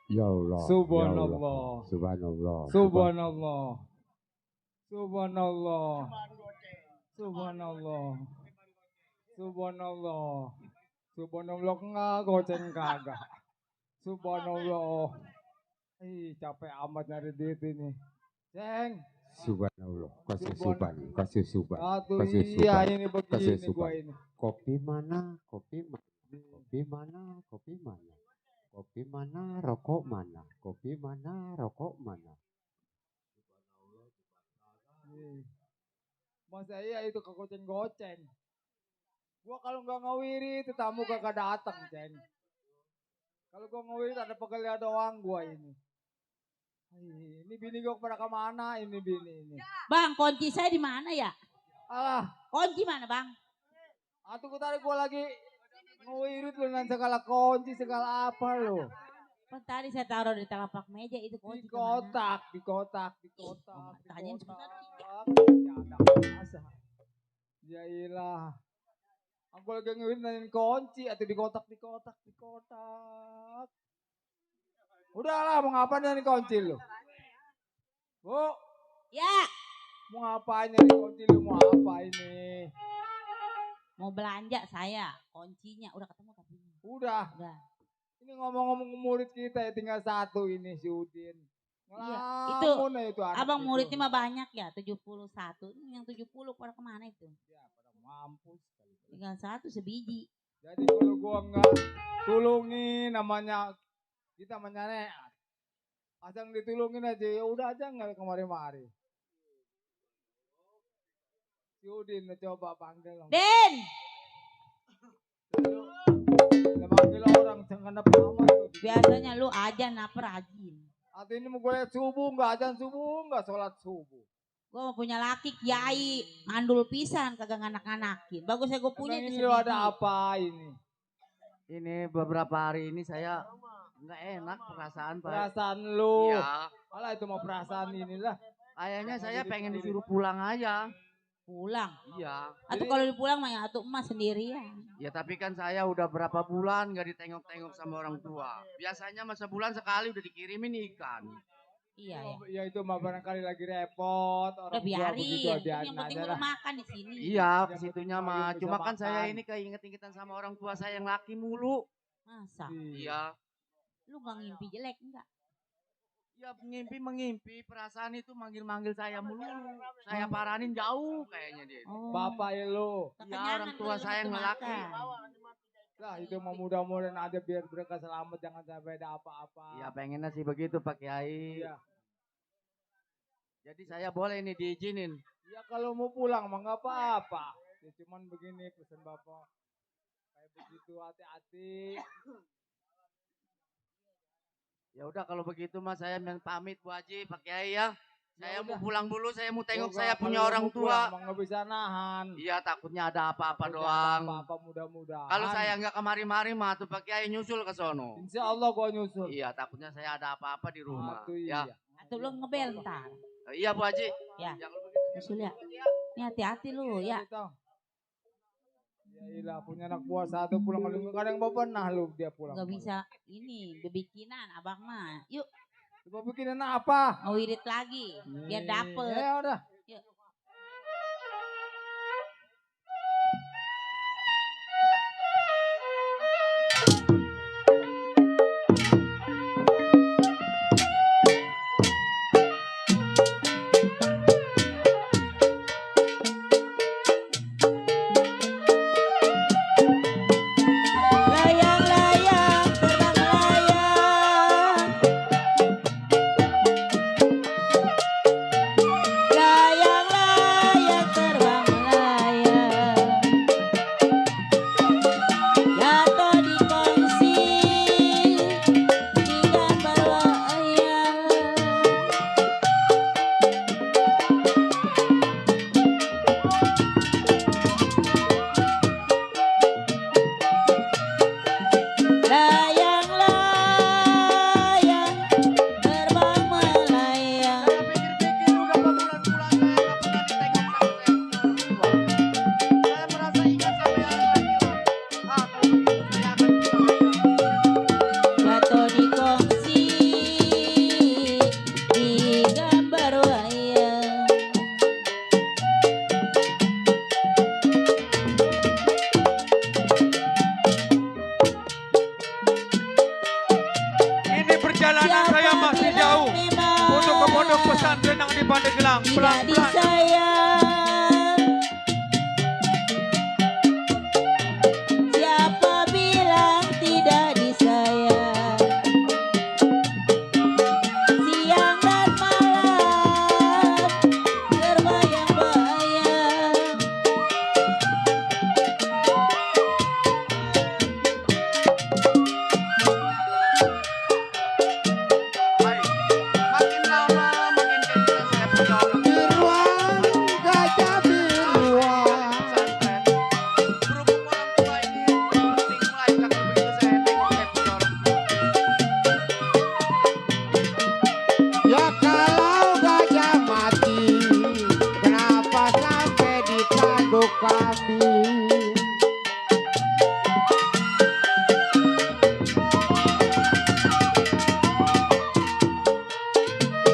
Ya Allah.
Subhanallah.
Subhanallah.
Subhanallah. Subhanallah. Subhanallah. Subhanallah. Subhanallah enggak goceng kagak. Subhanallah. Capek amat nyari duit ini. Ceng.
Subhanallah. Kasih
Subhanallah.
suban. Kasih suban.
Satu
Kasih
iya
suban.
ini
Kasih
begini
suban.
gua ini.
Kopi mana? Kopi mana? Kopi mana? Kopi mana? Kopi mana? Rokok mana? Kopi mana? Rokok mana?
Masa iya itu kegoceng-goceng. Gua kalau nggak ngawiri itu tamu kagak datang, Ceng. Kalau gua ngawiri ada pegelnya doang gua ini. Ini bini gua pada kemana ini bini ini?
Bang, kunci saya di mana ya?
Alah,
Kunci mana, Bang?
atuh tadi gua lagi ngewirit lu nan segala kunci segala apa lu?
Kan tadi saya taruh di telapak meja itu
Di
kunci kemana?
kotak, di kotak, di kotak,
Oh,
di
tanyain
kotak.
sebentar.
Ya ada masa. Ya ilah. Aku lagi ngewirit nanyain kunci atau di kotak, di kotak, di kotak. Udahlah, mau ngapain nih kunci lu? Bu,
Ya,
mau ngapain nih kunci lu? Mau apa ini?
mau belanja saya. Kuncinya udah ketemu tapi.
Udah,
Udah.
ini ngomong-ngomong murid kita ya tinggal satu ini si Udin.
Iya,
Ngelamun ya itu anak
Abang
itu.
muridnya mah banyak ya, 71. Ini yang 70 pada kemana itu?
Ya, pada mampus.
Tinggal satu sebiji.
Jadi kalau gua enggak tulungin namanya kita menyane asal ditulungin aja ya udah aja nggak kemari-mari. Si Udin coba panggil dong.
Den!
Dia panggil orang jangan apa amat tuh.
Biasanya lu aja apa rajin.
Atau ini mau gue lihat subuh nggak ajan subuh nggak sholat subuh.
Gue mau punya laki kiai, ngandul pisan kagak nganak-nganakin. Bagusnya gue punya
Emang
itu
ini lo ada
sebiji.
apa ini?
Ini beberapa hari ini saya nggak enak perasaan Pak.
Perasaan lu.
Iya.
Malah itu mau perasaan inilah.
Kayaknya saya pengen disuruh pulang aja.
Pulang.
Iya.
Atau kalau dipulang mah ya atau emas sendirian.
Ya tapi kan saya udah berapa bulan nggak ditengok-tengok sama orang tua. Biasanya masa bulan sekali udah dikirimin ikan.
Iya ya.
Ya itu mah barangkali lagi repot. Orang
Udah
tua
biarin.
begitu, biarin
Yang penting
aja
udah
lah.
makan di sini.
Iya,
Yang
ke situnya
penting
mah.
Mayu bisa
Cuma kan saya
makan.
ini keinget-ingetan sama orang tua saya yang laki mulu.
Masa?
Iya.
Lu gak ngimpi jelek enggak?
Ya mengimpi perasaan itu manggil-manggil saya mulu. Saya paranin jauh kayaknya dia.
Oh.
Bapak ya lo.
Ya orang tua saya yang laki.
Lah itu mau mudah-mudahan ada biar mereka selamat, jangan sampai ada apa-apa.
Ya pengennya sih begitu Pak Kiai.
Iya.
Jadi saya boleh nih diizinin.
Ya kalau mau pulang mah nggak apa-apa. Ya cuman begini pesan bapak. Kayak begitu hati-hati.
Ya udah kalau begitu mas saya pamit Bu Haji Pak Kiai ya. Saya
Ya
mau
udah.
pulang dulu, saya mau tengok
Kalau
saya punya
mau
orang
pulang
tua.
mah nggak bisa nahan.
Iya takutnya ada apa-apa
Takutnya ada
doang.
Apa-apa mudah-mudahan.
Kalau saya nggak kemari-mari mah tuh Pak Kiai nyusul ke sono.
Insya Allah gua nyusul.
Iya takutnya saya ada apa-apa di rumah.
Atuh,
Ya.
iya.
Atau lu ngebel ntar.
Iya Bu Haji.
Ya.
Ya kalau begitu.
Nyusul ya. Ini hati-hati lu ya.
Ya ilah punya anak buah satu pulang kadang bapak nah lu dia pulang.
Gak bisa ini bebikinan abang mah. Yuk
Bapak bikin apa?
ngewirit lagi biar dapet.
Ya udah.
Yuk.
Layang-layang terbang layang. Layang-layang terbang layang. Jatuh di kongsi di gambar wayang. Layang-layang terbang melayang.
Saya pikir-pikir udah mau bulan pulang saya nggak pernah ditengok sama saya punya orang tua. Saya merasa ingat sama yang laki-laki. Kalau begitu saya akan pulang aja.
Jatuh di kongsi di gambar wayang.
Ini perjalanan saya masih jauh untuk ke pondok pesantren yang di Pandeglang.
Tidak
Pelan-pelan.
disayang. Siapa bilang tidak disayang? Siang dan malam terbayang-bayang.
Baik. Makin lama makin kencang saya pergaulan.
Biruan gajah biruan.
Pesantren. Berhubung orang tua ini penting melahirkan kalau begitu saya tengok saya punya orang tua.
Ya kalau gajah mati, kenapa sampai di tanduk kami?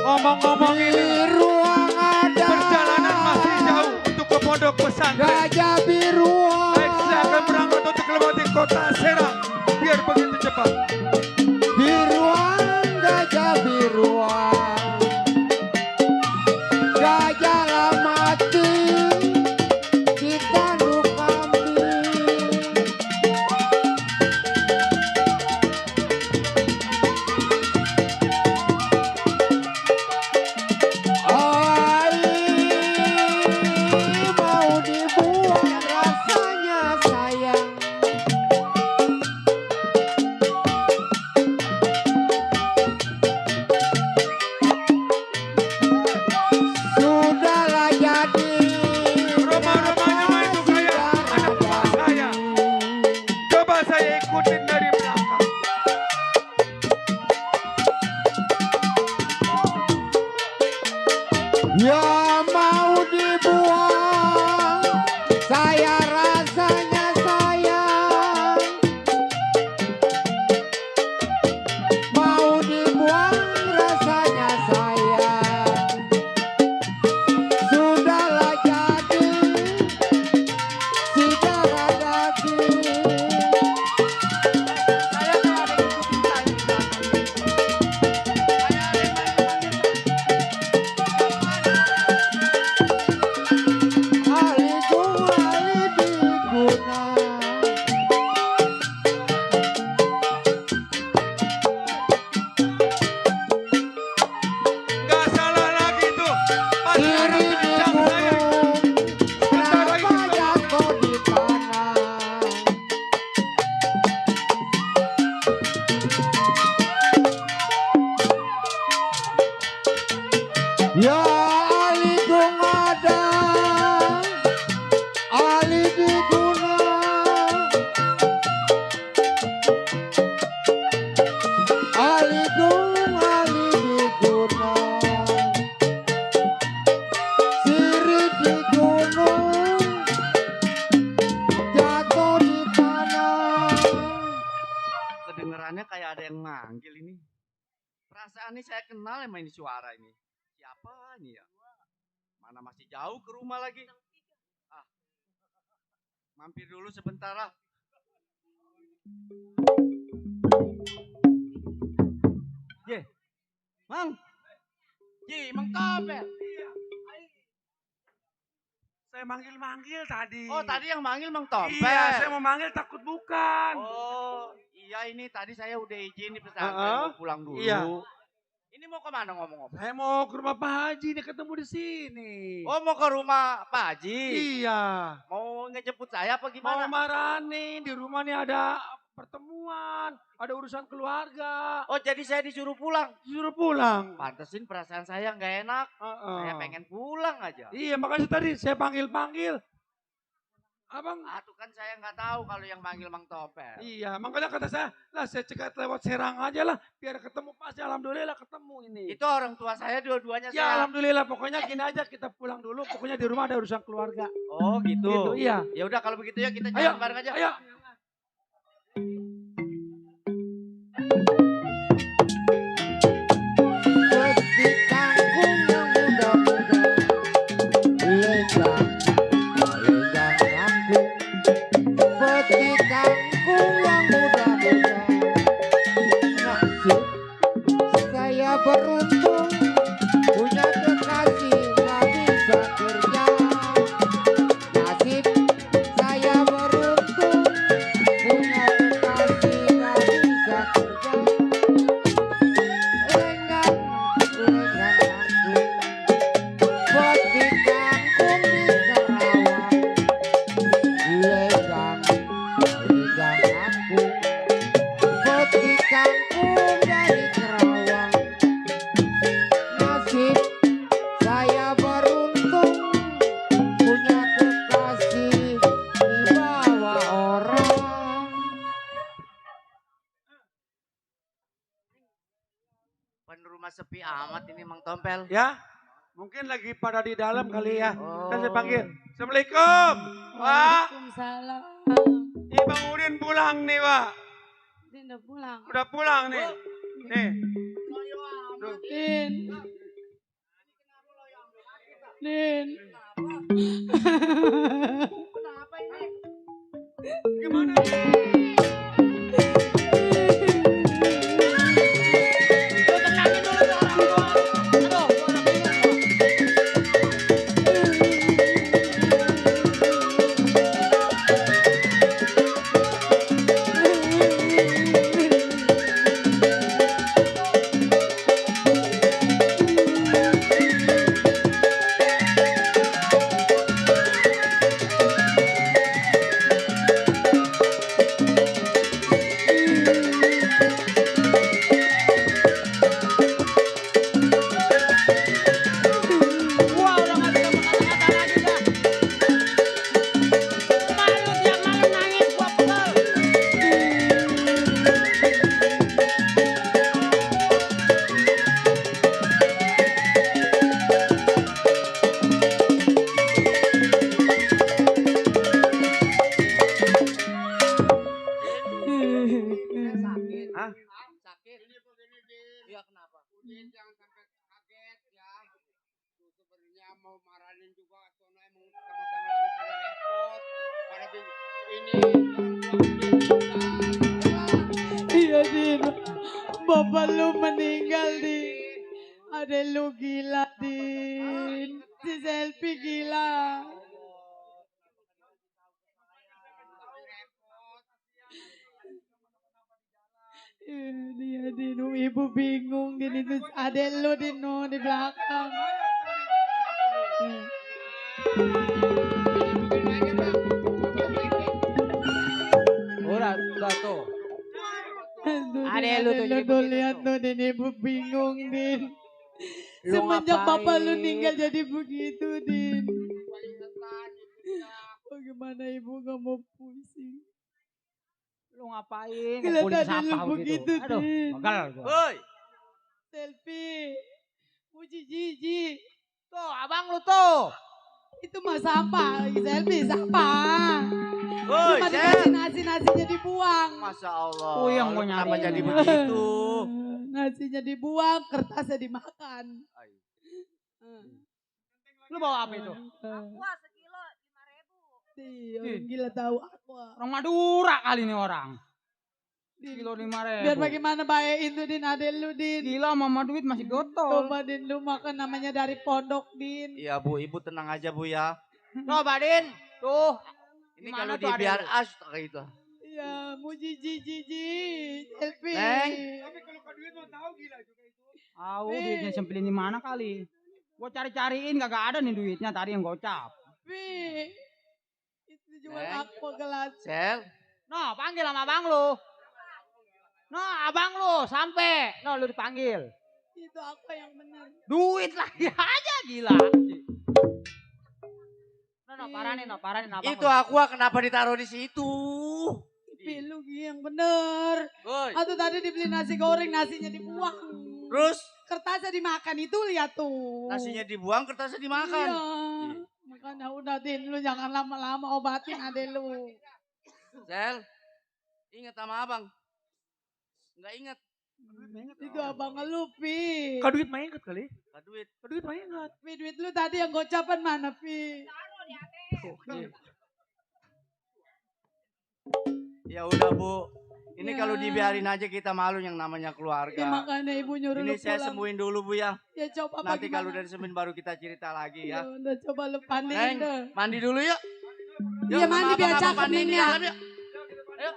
Ngomong-ngomong
Di
ini,
ruang ada
perjalanan masih jauh untuk ke pondok pesantren.
gajah biruan.
Baik, saya akan berangkat untuk melewati kota Serang. Biar begitu cepat.
Biruan gajah biruan. Gajah mati di tanduk kami. Mau dibuang rasanya sayang.
manggil ini? Perasaan ini saya kenal sama ini suara ini. Siapa ini ya? Mana masih jauh ke rumah lagi? Ah, mampir dulu sebentar lah. Ye, Mang. Mang Topel.
Saya manggil-manggil tadi.
Oh, tadi yang manggil Mang Topel.
Iya, saya mau manggil takut bukan.
Oh, iya ini tadi saya udah izin di pesantren mau pulang dulu.
Iya.
Ini mau kemana ngomong-ngomong?
Saya mau ke rumah Pak Haji, dia ketemu di sini.
Oh, mau ke rumah Pak Haji?
Iya.
Mau ngejemput saya apa
Mau
gimana?
marah nih, di rumah nih ada pertemuan, ada urusan keluarga.
Oh, jadi saya disuruh pulang?
Disuruh pulang.
Pantesin perasaan saya nggak enak. Saya pengen pulang aja.
Iya, makanya tadi saya panggil-panggil. Abang.
Ah, tuh kan saya nggak tahu kalau yang manggil Mang Topel.
Iya, makanya kata saya, lah saya cekat lewat Serang aja lah, biar ketemu pasti. Alhamdulillah ketemu ini.
Itu orang tua saya dua-duanya
Ya
saya.
alhamdulillah, pokoknya gini aja kita pulang dulu, pokoknya di rumah ada urusan keluarga.
Oh, gitu.
Iya.
Ya udah kalau begitu ya kita
Ayo,
jalan bareng aja.
ayo.
Seperti kangkung yang muda-muda, lenggang, lenggang kangkung. Seperti kangkung yang muda-muda, nasib saya beruntung punya kekasih nggak bisa kerja. Nasib saya beruntung punya kekasih nggak bisa kerja. Lenggang, lenggang kangkung, seperti kangkung di Karawang. Lenggang, lenggang kangkung, seperti kangkung dari Karawang. Nasib saya beruntung punya kekasih di bawah orang.
Pan rumah sepi amat ini Mang Topel.
Ya, mungkin lagi pada di dalam kali ya.
Oh.
Dan saya panggil. Assalamualaikum, Pak.
Waalaikumsalam.
Ini Bang Udin pulang nih, Pak.
Dia udah pulang.
Udah pulang nih. Nih.
Din. Din.
Gimana?
Wah, udah nggak bisa berkata-kata lagi dah. Malu tiap malam nangis, gua pegel.
Hah?
Sakit. Iya kenapa?
Jangan sampai kaget ya. Tuh sebenarnya mau marahin juga sono emang sama-sama lagi pada repot. Pada ini
Iya, Din. Bapak lu meninggal, Din. Ada lu gila, Din. Si selfie gila. Dia Din, ibu bingung Din itu ada lu Din no, di belakang.
Udah tuh.
Aduh,
Ada
Din,
lu tuh, jadi
tuh
begitu
lihat
tuh.
tuh Din, ibu bingung Din.
Lu
Semenjak bapak lu
ngapain?
meninggal jadi begitu Din. Bagaimana ibu gak mau pusing?
Lu ngapain?
Kelihatan
Ngumpulin
lu
sampah
begitu,
Aduh,
Din.
gagal gua.
Woi,
Selfie. Puji Jiji.
Tuh, abang lu tuh.
Itu mah sampah, lagi selfie sampah.
woi,
Cuma
Sel.
nasinya dibuang.
Masya Allah.
Oh, yang mau
Kenapa
nyari.
jadi begitu?
Nasinya dibuang, kertasnya dimakan.
Lu bawa apa itu?
Wah, sekilo 5.000.
Iya, orang gila tahu aqua.
Orang Madura kali ini orang.
Din,
Kilo 5.000.
biar bagaimana bayain tuh Din, adek lu Din.
Gila mama duit masih gotol.
Coba Din, lu makan namanya dari pondok Din.
Iya Bu, Ibu tenang aja Bu ya.
Coba Din. Tuh.
Ini
Gimana
kalau
tuh
dibiar
adek lu?
as kayak itu.
Iya, mau jiji. Selfie.
Neng.
Tahu duitnya sempilin di mana kali. Gua cari-cariin kagak ada nih duitnya tadi yang gocap.
Pi. Itu jual
Neng.
aqua gelas.
Sel,
No, panggil sama abang lu. No, abang lu sampai. No, lu dipanggil.
Itu aqua yang benar.
Duit lagi aja gila. No, paranin abang.
itu aqua kenapa ditaruh di situ?
Pi, lu yang bener.
Woi,
Atau tadi dibeli nasi goreng, nasinya dibuang.
terus
Kertasnya dimakan itu lihat tuh.
nasinya dibuang, kertasnya dimakan.
Iya. Makanya udah Din, lu jangan lama-lama obatin adek lu.
Sel, ingat sama abang. Enggak ingat.
Itu abang lu, Pi.
Kau duit main inget kali?
Gak duit.
Kau duit main inget?
Pi, duit lu tadi yang gocapan mana, Pi?
Ya udah Bu. Ini
Ya.
kalau dibiarin aja kita malu yang namanya
Ya
keluarga.
makanya ibu nyuruh
Ini
lu
saya
pulang.
sembuhin dulu Bu ya.
Ya coba
Nanti
bagaimana?
kalau dari Semin baru kita cerita lagi
Ya
ya.
udah coba lu panin
Neng,
deh.
mandi dulu yuk.
Iya,
sama
mandi biar
abang-abang
cakep,
mandiin
Neng,
di
ya.
dalam yuk. Ayo.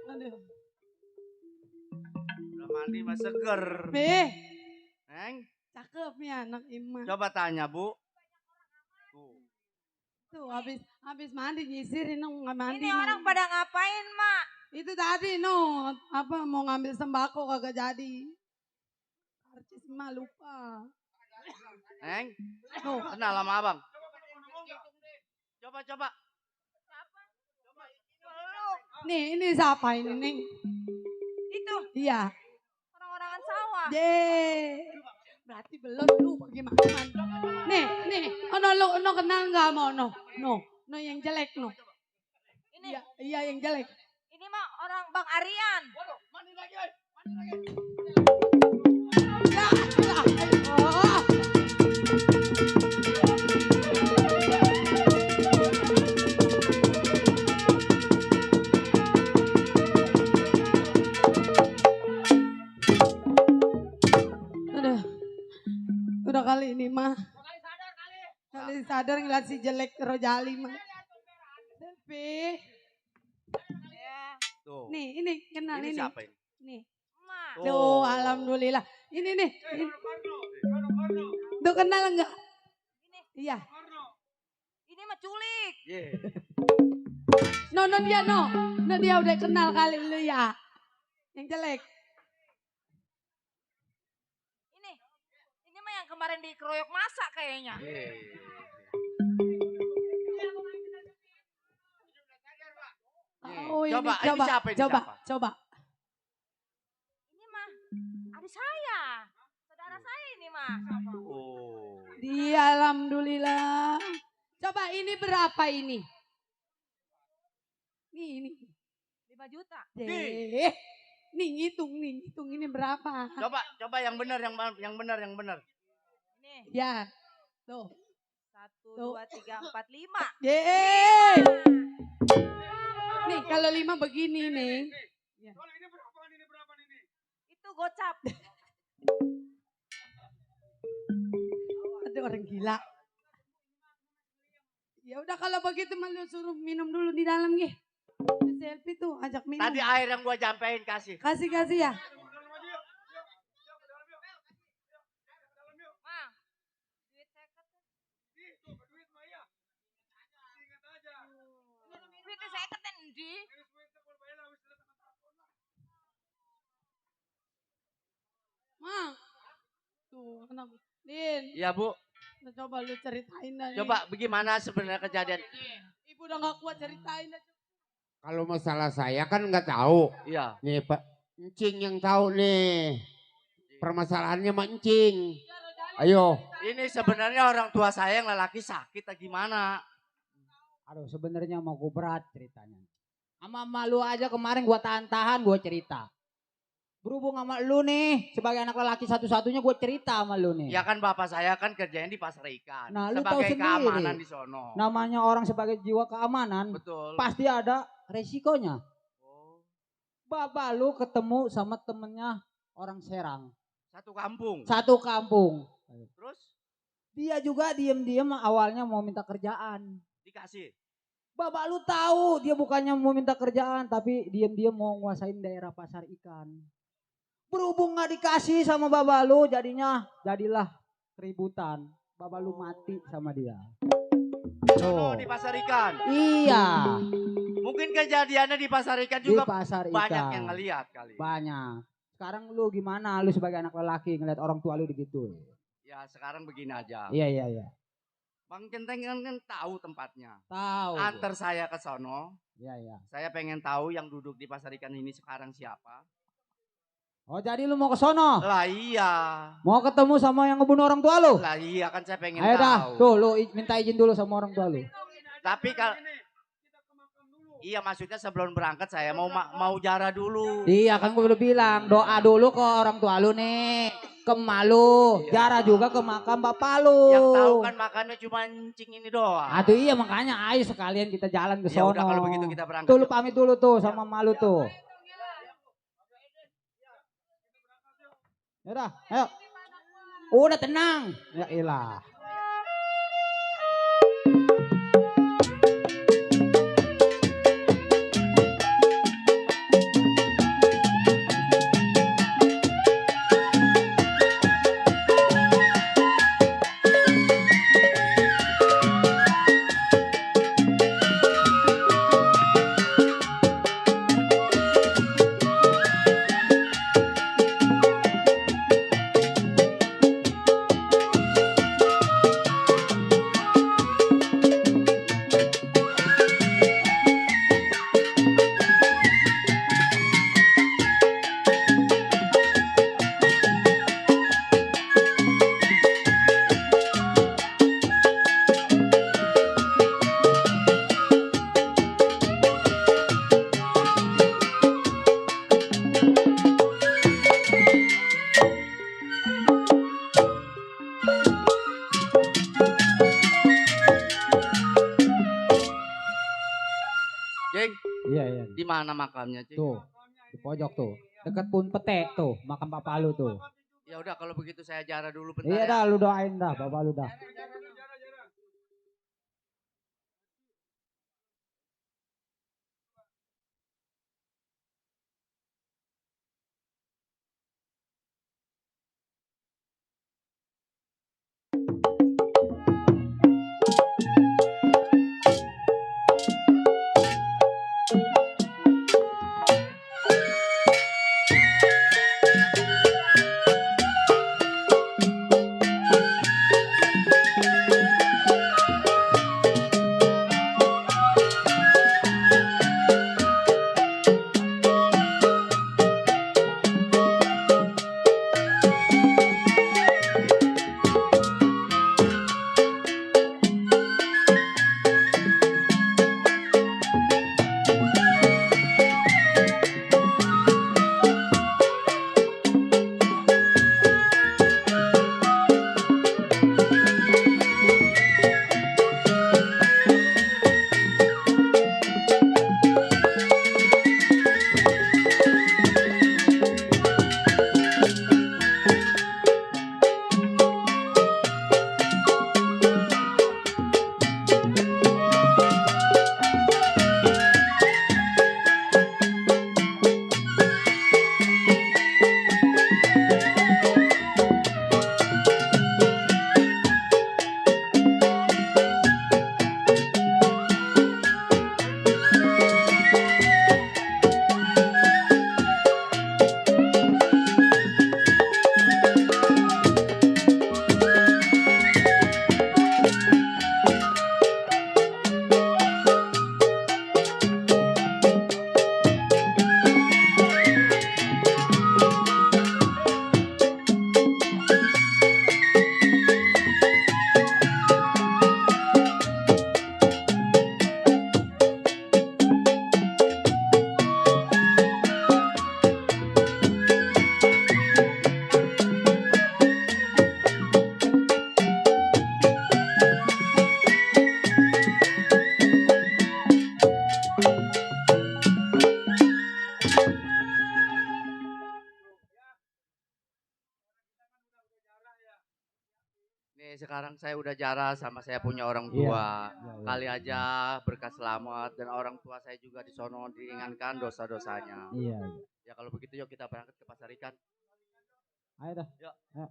Aduh.
Udah mandi mas seger.
Pi,
Neng,
cakep nih anak Ima.
coba tanya Bu. Tuh.
Tuh habis mandi nyisirin dong nggak mandi.
Ini orang pada ngapain, Mak?
Itu tadi no, apa mau ngambil sembako kagak jadi. Karcis mah lupa.
Neng,
Tuh,
kenal sama abang. Coba.
nih ini siapa ini, Neng?
Itu
Iya.
orang-orangan sawah.
Berarti belum lu bagaimana? Nih, lo kenal nggak mau no yang jelek no.
Ini
Iya yang jelek.
ini mah orang Bang Aryan.
Ya, oh. Aduh, udah kali ini mah. Kali sadar ngeliat si jelek Rojali mah. Tapi,
Ya,
Tuh.
nih ini kenal
Ini
ini.
siapa ini?
Nih.
Mak.
Tuh, alhamdulillah. Ini nih. Tuh kenal enggak? Iya.
Ini mah culik.
Yeah.
No dia udah kenal kali lu ya. Yang jelek.
Ini mah yang kemarin dikeroyok masa kayaknya.
Oh,
Coba, ini siapa ini siapa?
coba.
Ini mah adik saya. Saudara saya ini mah.
Oh.
Dia alhamdulillah. Coba ini berapa ini? Ini.
5 juta.
Nih ngitung ini berapa?
Coba yang benar yang benar.
Nih,
Ya. Tuh.
1,
Tuh.
2, 3, 4, 5.
Nih kalau 5 begini nih.
Itu gocap.
Ada orang gila. Ya udah kalau begitu mah lu suruh minum dulu di dalam nggih. Selfie tuh ajak minum.
Tadi air yang gua jampein kasih.
Kasih ya.
Mak,
Endi.
Mang. Tuh, anak. Din,
Iya Bu,
coba lu ceritain aja.
coba bagaimana sebenarnya kejadian?
Ibu udah gak kuat ceritain aja.
Kalau masalah saya kan nggak tahu.
Iya.
Nih Pak, Encing yang tahu nih. Permasalahannya Mak Encing. Ayo.
Ini sebenarnya orang tua saya yang lelaki sakit atau gimana?
Aduh sebenarnya mau gue berat ceritanya. Sama malu aja kemarin gue tahan-tahan gue cerita. Berhubung sama lu nih, sebagai anak lelaki satu-satunya gue cerita sama lu nih.
Ya kan bapak saya kan kerjanya di pasar ikan.
Nah, lu tahu
sebagai
sendiri.
keamanan di sono.
Namanya orang sebagai jiwa keamanan,
Betul.
pasti ada resikonya.
Oh,
Bapak lu ketemu sama temennya orang Serang.
satu kampung.
Satu kampung.
Terus
Dia juga diem-diem awalnya mau minta kerjaan.
dikasih.
Bapak lu tahu dia bukannya mau minta kerjaan, tapi diem-diem mau nguasain daerah pasar ikan. Berhubung gak dikasih sama bapak lu, jadilah keributan. Bapak lu mati sama dia.
Sono di pasar ikan.
Iya,
Mungkin kejadiannya di pasar ikan
di
juga
pasar ikan.
banyak yang ngelihat kali.
Banyak. Sekarang lu gimana? Lu sebagai anak lelaki ngeliat orang tua lu digituin.
Ya sekarang begini aja.
Iya.
Bang Centeng kan tahu tempatnya.
Tahu.
Antar saya ke sono.
Iya.
Saya pengen tahu yang duduk di pasar ikan ini sekarang siapa.
Oh jadi lu mau ke sono?
Lah iya.
Mau ketemu sama yang ngebunuh orang tua lu?
Lah iya kan saya pengen
Ayo dah,
tahu.
tuh lu minta izin dulu sama orang tua lu.
Tapi kalau iya maksudnya sebelum berangkat saya mau jarah dulu.
Iya kan gue udah bilang doa dulu ke orang tua lu nih, ke emak lu, jarah juga ke makam bapak lu.
Yang tahu kan makannya cuma Encing ini doang.
Aduh iya makanya ayo sekalian kita jalan ke
Ya
sono.
udah kalau begitu kita berangkat.
Tuh lu pamit dulu tuh sama emak lu tuh. Yaudah, ayo. Udah tenang. Ya ilah.
Jeng,
Iya.
di mana makamnya, Cing?
Tuh, di pojok tuh. Dekat pun pete tuh, makam bapak lu tuh.
Ya udah kalau begitu saya jarah dulu bentar.
Iya
ya.
dah, lu doain dah, bapak lu dah.
Nih sekarang saya udah jarang sama saya punya orang
Iya,
tua.
iya, iya.
Kali aja berkat selamat dan orang tua saya juga di sono diringankan dosa-dosanya.
Iya, iya.
Ya kalau begitu yuk kita berangkat ke pasar ikan.
Ayo dah.
Yuk.
Ayo.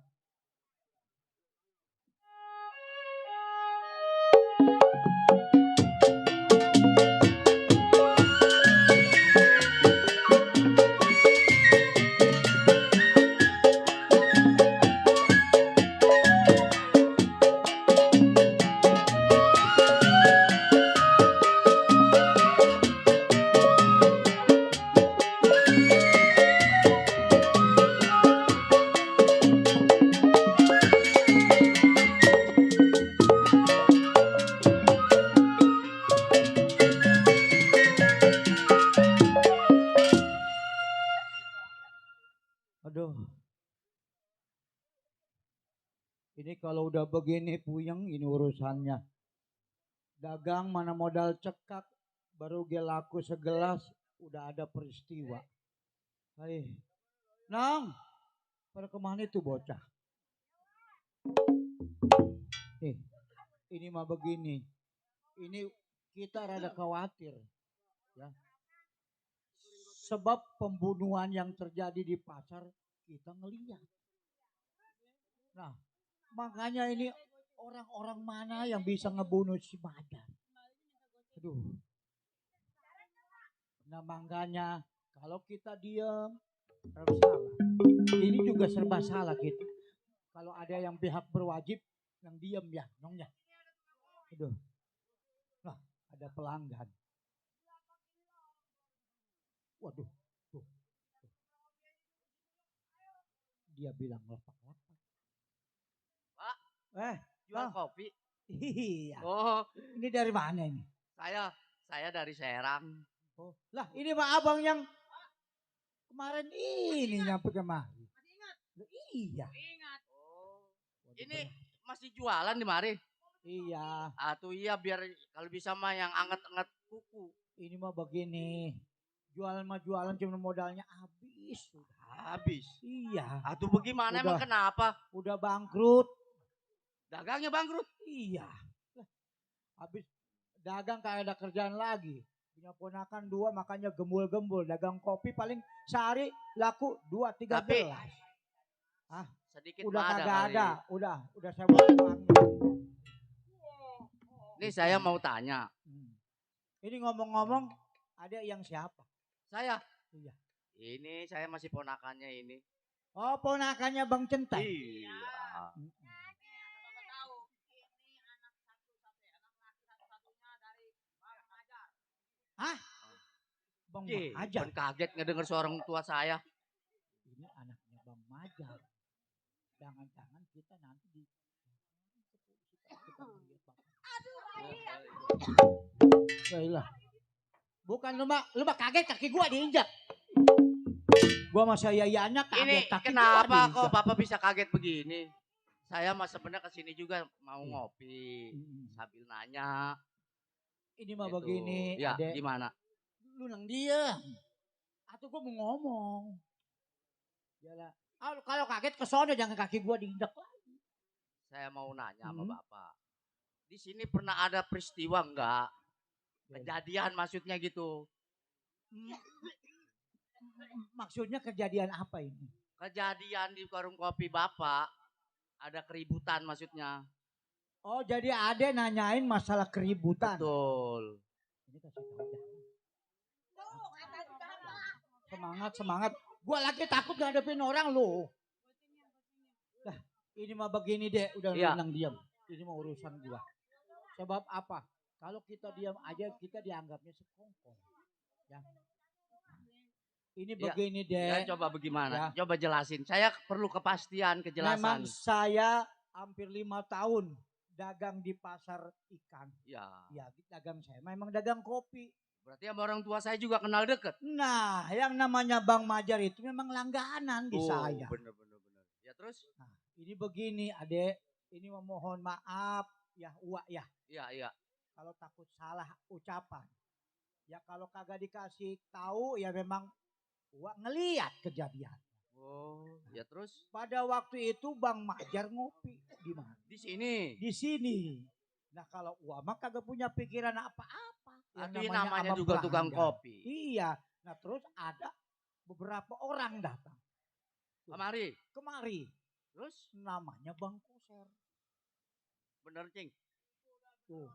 Aduh. Ini kalau udah begini puyeng ini urusannya. Dagang mana modal cekak baru dia laku segelas udah ada peristiwa. Hai. Nang, pada kemana itu bocah? Ini mah begini. Ini kita rada khawatir. Ya. Sebab pembunuhan yang terjadi di pasar kita ngelihat. Nah, makanya ini orang-orang mana yang bisa ngebunuh si Badar? Aduh. Nah makanya kalau kita diam serba salah. Ini juga serba salah kita. Kalau ada yang pihak berwajib yang diam ya, nongnya. Aduh. Nah, ada pelanggan. Waduh, tuh. Dia bilang lepak-lepak.
Pak,
Bang.
jual kopi.
Iya.
Oh,
Ini dari mana ini?
saya dari Serang.
Oh, lah ini mah abang yang kemarin ini nyampe kemari. Loh, iya.
Oh, ini masih jualan di mari?
Iya.
Atuh iya biar kalau bisa mah yang anget-anget kuku.
Ini mah begini. Jualan mah jualan cuma modalnya habis.
Habis.
Iya.
Atuh bagaimana emang kenapa?
Udah bangkrut.
Dagangnya bangkrut?
Iya. Lah, habis dagang kayak ada kerjaan lagi. Punya ponakan 2 makanya gembul-gembul. Dagang kopi paling sehari laku 2-3
Tapi,
gelas. Ah,
sedikit
udah
mah
kagak
kali.
ada. Udah saya buat uangnya.
Ini saya mau tanya.
Ini ngomong-ngomong ada yang siapa?
Saya?
Iya.
Ini saya masih ponakannya ini.
Oh, ponakannya Bang Centai.
Iya.
Hah? Bang
Ih,
Majar.
kan kaget ngedenger suara orang tua saya.
Ini anaknya Bang Majar. Jangan-jangan kita nanti di Baiklah. Bukan lu mah kaget kaki gua diinjak. Gua sama sayayanya kaget
Ini
kaki
kenapa
gua
kok Bapak bisa kaget begini? Saya mah sebenarnya kesini juga mau ngopi sambil nanya.
Ini mah
Gitu.
begini,
Ya,
Adek.
gimana?
Lu nang dia. Atau gua mau ngomong. Yalah. Kalau kaget ke sono jangan kaki gua diinjak lagi.
Saya mau nanya sama Bapak. Di sini pernah ada peristiwa enggak? Kejadian maksudnya gitu.
Maksudnya kejadian apa ini?
Kejadian di warung kopi Bapak. Ada keributan maksudnya.
Oh, jadi Ade nanyain masalah keributan.
Betul.
Ini kasih tahu Semangat. Gua lagi takut ngadepin orang lo. Nah, ini mah begini deh, udah lu diam. Ini mah urusan gua. Sebab apa? Kalau kita diam aja kita dianggapnya sekongkol. Ya. Ini begini deh.
Ya, coba bagaimana?
Ya.
Coba jelasin. Saya perlu kepastian, kejelasan.
Memang saya hampir 5 tahun dagang di pasar ikan.
Ya.
Ya, dagang saya memang dagang kopi.
Berarti sama orang tua saya juga kenal deket.
Nah, yang namanya Bang Majar itu memang langganan di saya.
Bener. Ya terus?
Nah, ini begini, Adek. Ini memohon maaf ya, Uak ya.
Iya.
Kalau takut salah ucapan. Ya kalau kagak dikasih tahu ya memang Uak ngeliat kejadian.
Oh, ya terus?
Pada waktu itu Bang Majar ngopi di mana?
Di sini.
Di sini. Nah kalau gua mah kagak punya pikiran apa-apa.
Yang namanya
abang
juga tukang
pelanggan.
kopi.
Iya. Nah terus ada beberapa orang datang.
Kemari.
Kemari.
Terus
Namanya Bang Koser.
bener cing.
Tuh.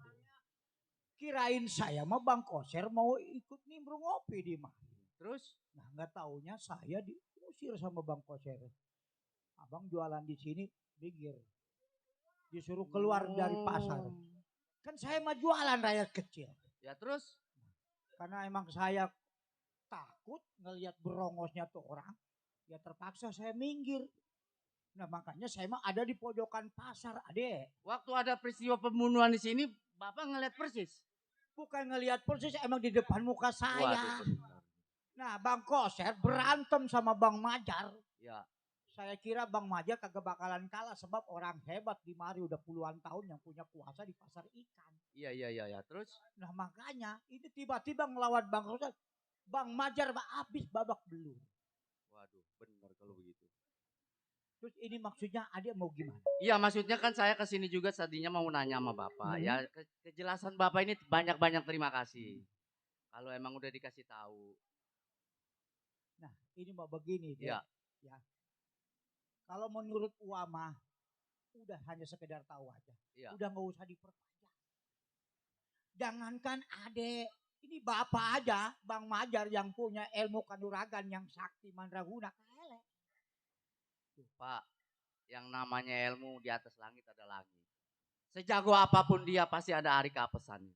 Kirain saya mah Bang Koser mau ikut nimbrung ngopi di mana.
Terus
Nah nggak taunya saya diusir sama Bang Koser. Abang jualan di sini pinggir. Disuruh keluar dari pasar. Kan saya mah jualan rakyat kecil.
Ya terus
Karena emang saya takut ngelihat berongosnya tuh orang. Ya terpaksa saya minggir. Nah makanya saya mah ada di pojokan pasar, adek.
waktu ada peristiwa pembunuhan di sini, Bapak ngeliat persis.
Bukan ngelihat persis, emang di depan muka saya.
Waduh, benar.
Nah Bang Koser berantem sama Bang Majar.
Ya.
Saya kira Bang Majar kagak bakalan kalah sebab orang hebat di mari udah puluhan tahun yang punya kuasa di pasar ikan.
Iya. Terus
Nah makanya ini tiba-tiba ngelawan Bang Koser. Bang Majar habis babak belur.
waduh, benar kalau begitu.
Terus ini maksudnya adik mau gimana?
Iya, maksudnya kan saya kesini juga tadinya mau nanya sama Bapak. Ya kejelasan Bapak ini banyak-banyak terima kasih. Kalau emang udah dikasih tahu.
Nah ini mau begini.
Iya.
Ya. Kalau menurut Uama udah hanya sekedar tahu aja.
Iya.
Udah nggak usah diperpanjang. Jangankan adek. Ini bapak aja Bang Majar yang punya ilmu kanuragan yang sakti mandraguna. Kaele.
Pak, yang namanya ilmu di atas langit ada langit. Sejago apapun dia pasti ada hari keapesannya.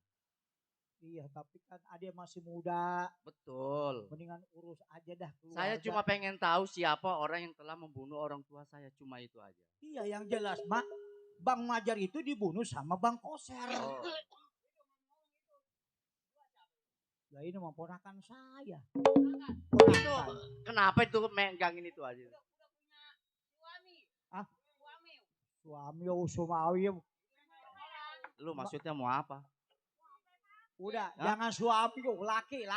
Iya tapi kan adek masih muda.
Betul.
Mendingan urus aja dah keluarga.
Saya cuma pengen tahu siapa orang yang telah membunuh orang tua saya. Cuma itu aja.
Iya yang jelas Mak. Bang Majar itu dibunuh sama Bang Koser.
Oh.
Ya ini mau ponakan saya.
Itu kenapa itu menggangin itu aja?
Suami Sumawi.
Lu maksudnya mau apa?
Udah,
Hah?
jangan suami lu, laki.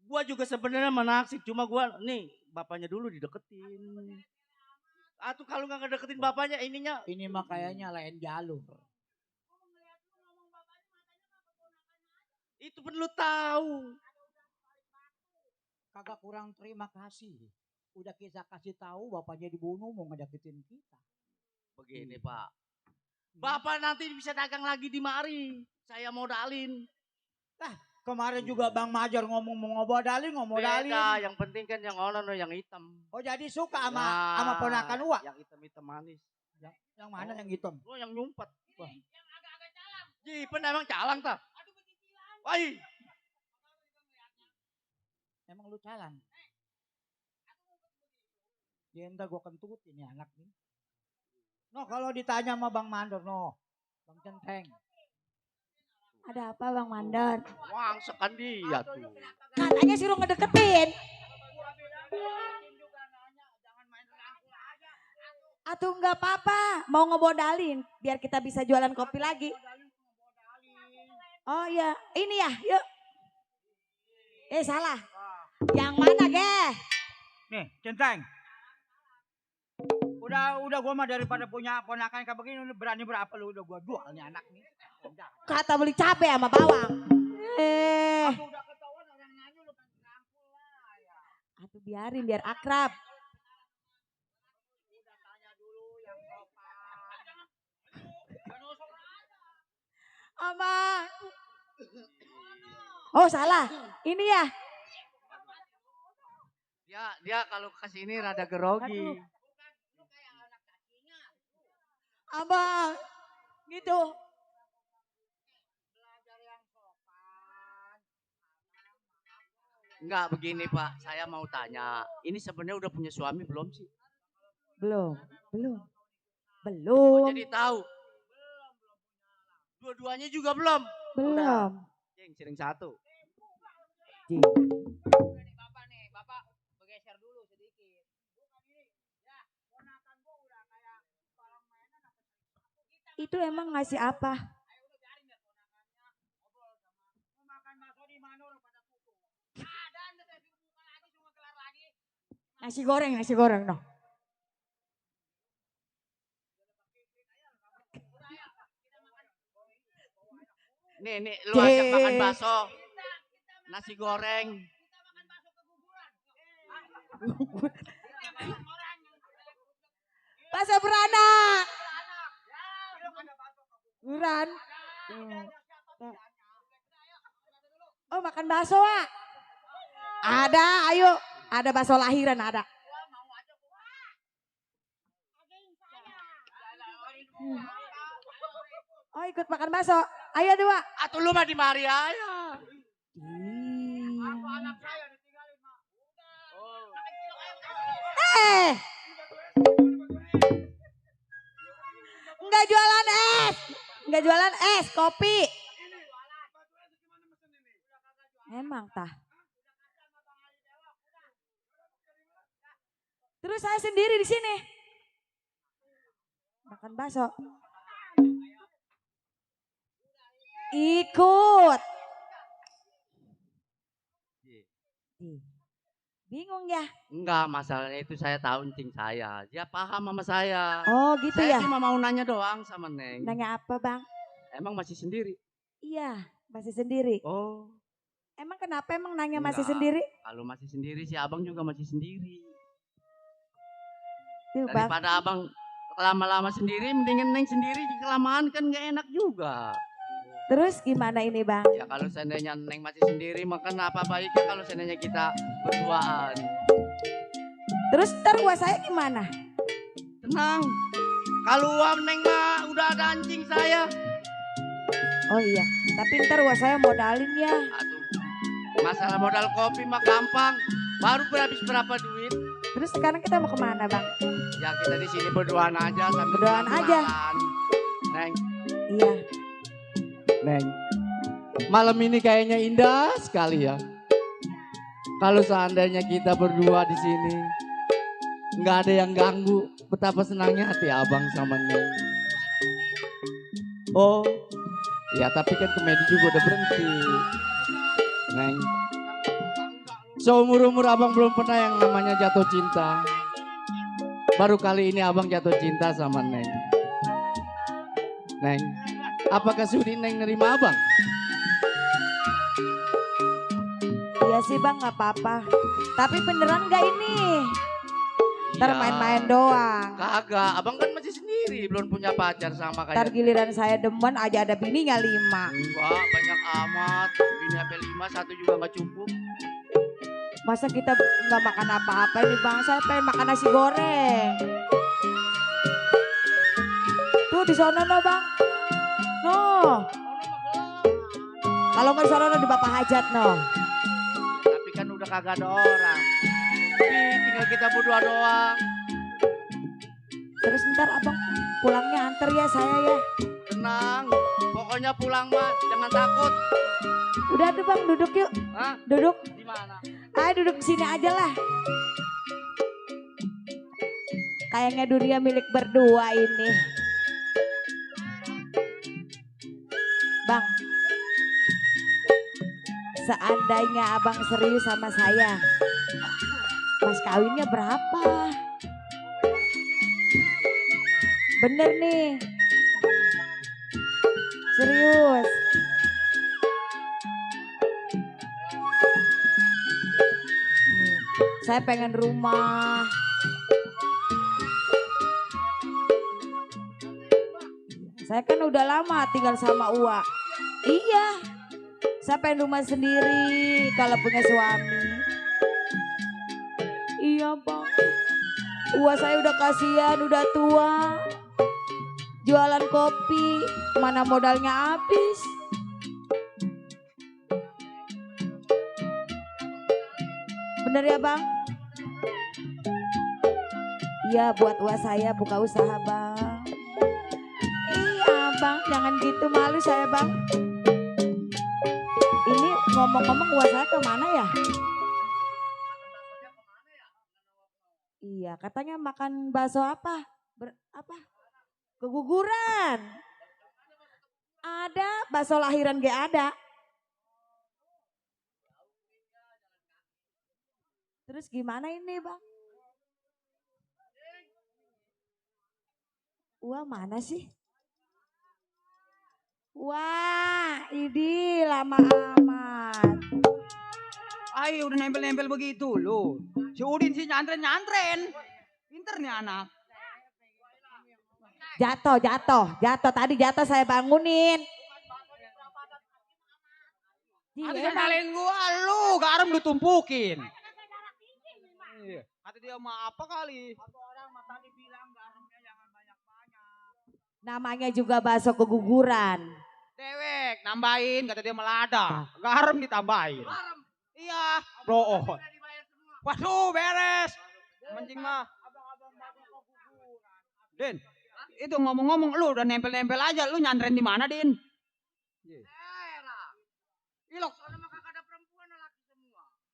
Gua juga sebenarnya menaksir, cuma gua nih bapaknya dulu dideketin. Atau kalau nggak ngedeketin bapaknya ininya.
Ini mah kayaknya lain jalur.
Itu perlu tahu.
Kagak kurang terima kasih. Udah kita kasih tahu bapaknya dibunuh mau ngedeketin kita.
Begini Pak. Bapak nanti bisa dagang lagi di mari. Saya modalin.
Kemarin juga Bang Majar ngomong mau ngomodalin.
Beda, yang penting kan yang ono yang hitam.
Oh jadi suka
Ya,
sama ponakan Uwa?
Yang hitam manis.
Yang mana yang hitam?
Oh yang nyumpet.
Wah.
Jipen emang calang tak? Woi.
Emang lu calang? Ya entar gua kentut ini anak nih. No kalau ditanya sama Bang Mandor no. Bang Centeng.
Ada apa Bang Mandor?
Wangsekan dia tuh.
Katanya suruh ngedeketin. Atuh nggak apa-apa, mau ngebodalin biar kita bisa jualan kopi lagi. Oh ya, ini ya, yuk. Salah. Yang mana, Geh?
Nih, Centeng. Udah gua mah daripada punya ponakan kayak begini berani berapa lu udah gua jual nih anak nih.
Kata beli cabe sama bawang.
Udah ketahuan orang nyanyi lu kan rangkul lah ya.
Atuh biarin biar akrab.
Udah tanya dulu yang sopan.
Abang. Oh salah, ini ya.
Dia kalau kasih ini rada gerogi.
Aduh. Abang, gitu.
Enggak begini Pak, saya mau tanya. Ini sebenarnya udah punya suami belum sih?
Belum.
Oh, jadi tahu. Dua-duanya juga belum.
Belum.
Cing, sering satu.
Bapak bergeser dulu sedikit.
Itu emang ngasih apa? Nasi goreng noh.
Nih, lu ajak makan bakso, nasi goreng.
Bakso beranak. Buran. Oh makan bakso ah. Ada, ayo. Ada bakso lahiran ada. Oh ikut makan bakso. Ayo dua.
Atuh lu mah di mari aja.
Eh. Enggak jualan es. Enggak jualan es, kopi. Emang tah. Terus saya sendiri di sini. Makan bakso. Ikut. Bingung ya?
Enggak, masalahnya itu saya tahu encing saya. Dia paham sama saya.
Oh gitu
Saya
ya?
cuma mau nanya doang sama Neng.
Nanya apa bang?
Emang masih sendiri?
Iya masih sendiri.
Oh.
Emang kenapa emang nanya masih
Enggak.
sendiri?
Kalau masih sendiri si abang juga masih sendiri.
Tuh bang.
Daripada abang lama-lama sendiri, mendingan Neng sendiri kelamaan kan gak enak juga.
Terus gimana ini bang?
Ya kalau seandainya Neng masih sendiri, maka apa baiknya kalau seandainya kita berduaan.
Terus ntar uang saya gimana?
Tenang, kalau uang Neng mah udah ada anjing saya.
Oh iya, tapi ntar uang saya modalin ya.
Aduh, masalah modal kopi mah gampang. Baru habis berapa duit?
Terus sekarang kita mau kemana bang?
Ya kita di sini berduaan aja sambil
Berduaan aja.
jalan. Neng,
Iya.
Neng, malam ini kayaknya indah sekali ya. Kalau seandainya kita berdua di sini, nggak ada yang ganggu, betapa senangnya hati abang sama Neng. Oh, ya tapi kan komedi juga udah berhenti, Neng. Seumur-umur abang belum pernah yang namanya jatuh cinta. Baru kali ini abang jatuh cinta sama Neng. Neng, apakah sudi Neng nerima abang?
Iya sih bang gak apa-apa. Tapi beneran gak ini? Ntar
Iya.
main-main doang.
Kagak, abang kan masih sendiri, belum punya pacar sama
Ntar
kayak.
giliran saya demen aja ada bininya 5.
Enggak, banyak amat. Ini sampai 5, satu juga nggak cukup.
Masa kita nggak makan apa-apa ini bang? Saya pengen makan nasi goreng. Tuh di sana no bang. No. Kalau nggak di sana no di Bapak Hajat no.
Tapi kan udah kagak ada orang. Tinggal kita berdua doang.
Terus ntar abang pulangnya anter ya saya ya.
Tenang, pokoknya pulang mah jangan takut.
Udah tuh bang duduk yuk.
Hah?
Duduk.
Di mana?
Ayo duduk di sini aja lah. Kayaknya dunia milik berdua ini. Bang, seandainya abang serius sama saya, mas kawinnya berapa? Bener nih. Serius. Saya pengen rumah. Saya kan udah lama tinggal sama Uwa. Iya. Saya pengen rumah sendiri kalau punya suami. Iya bang. Uwa saya udah kasihan, udah tua. Jualan kopi, mana modalnya habis. Bener ya bang? Iya buat Uwa saya buka usaha bang. Iya bang, jangan gitu malu saya bang. Ini ngomong-ngomong Uwa saya kemana ya? Iya katanya makan bakso apa? Apa? Keguguran. Ada, bakso lahiran gak ada. Terus gimana ini bang? Wah mana sih? Wah, ini lama amat.
Ayo udah nempel-nempel begitu lu. Si Udin sih nyantren. Pinter nih anak.
Jatuh. Tadi jatuh saya bangunin.
Ada
Iya,
nyalain gua lu, garam lu tumpukin. Iya. Kata dia mah apa kali?
namanya juga bakso keguguran.
Dewek, nambahin, kata dia melada. Garam ditambahin. Iya, bloon. Waduh, beres. Mencing mah. Din, itu ngomong-ngomong lu udah nempel-nempel aja, lu nyantren di mana, Din? Ilok.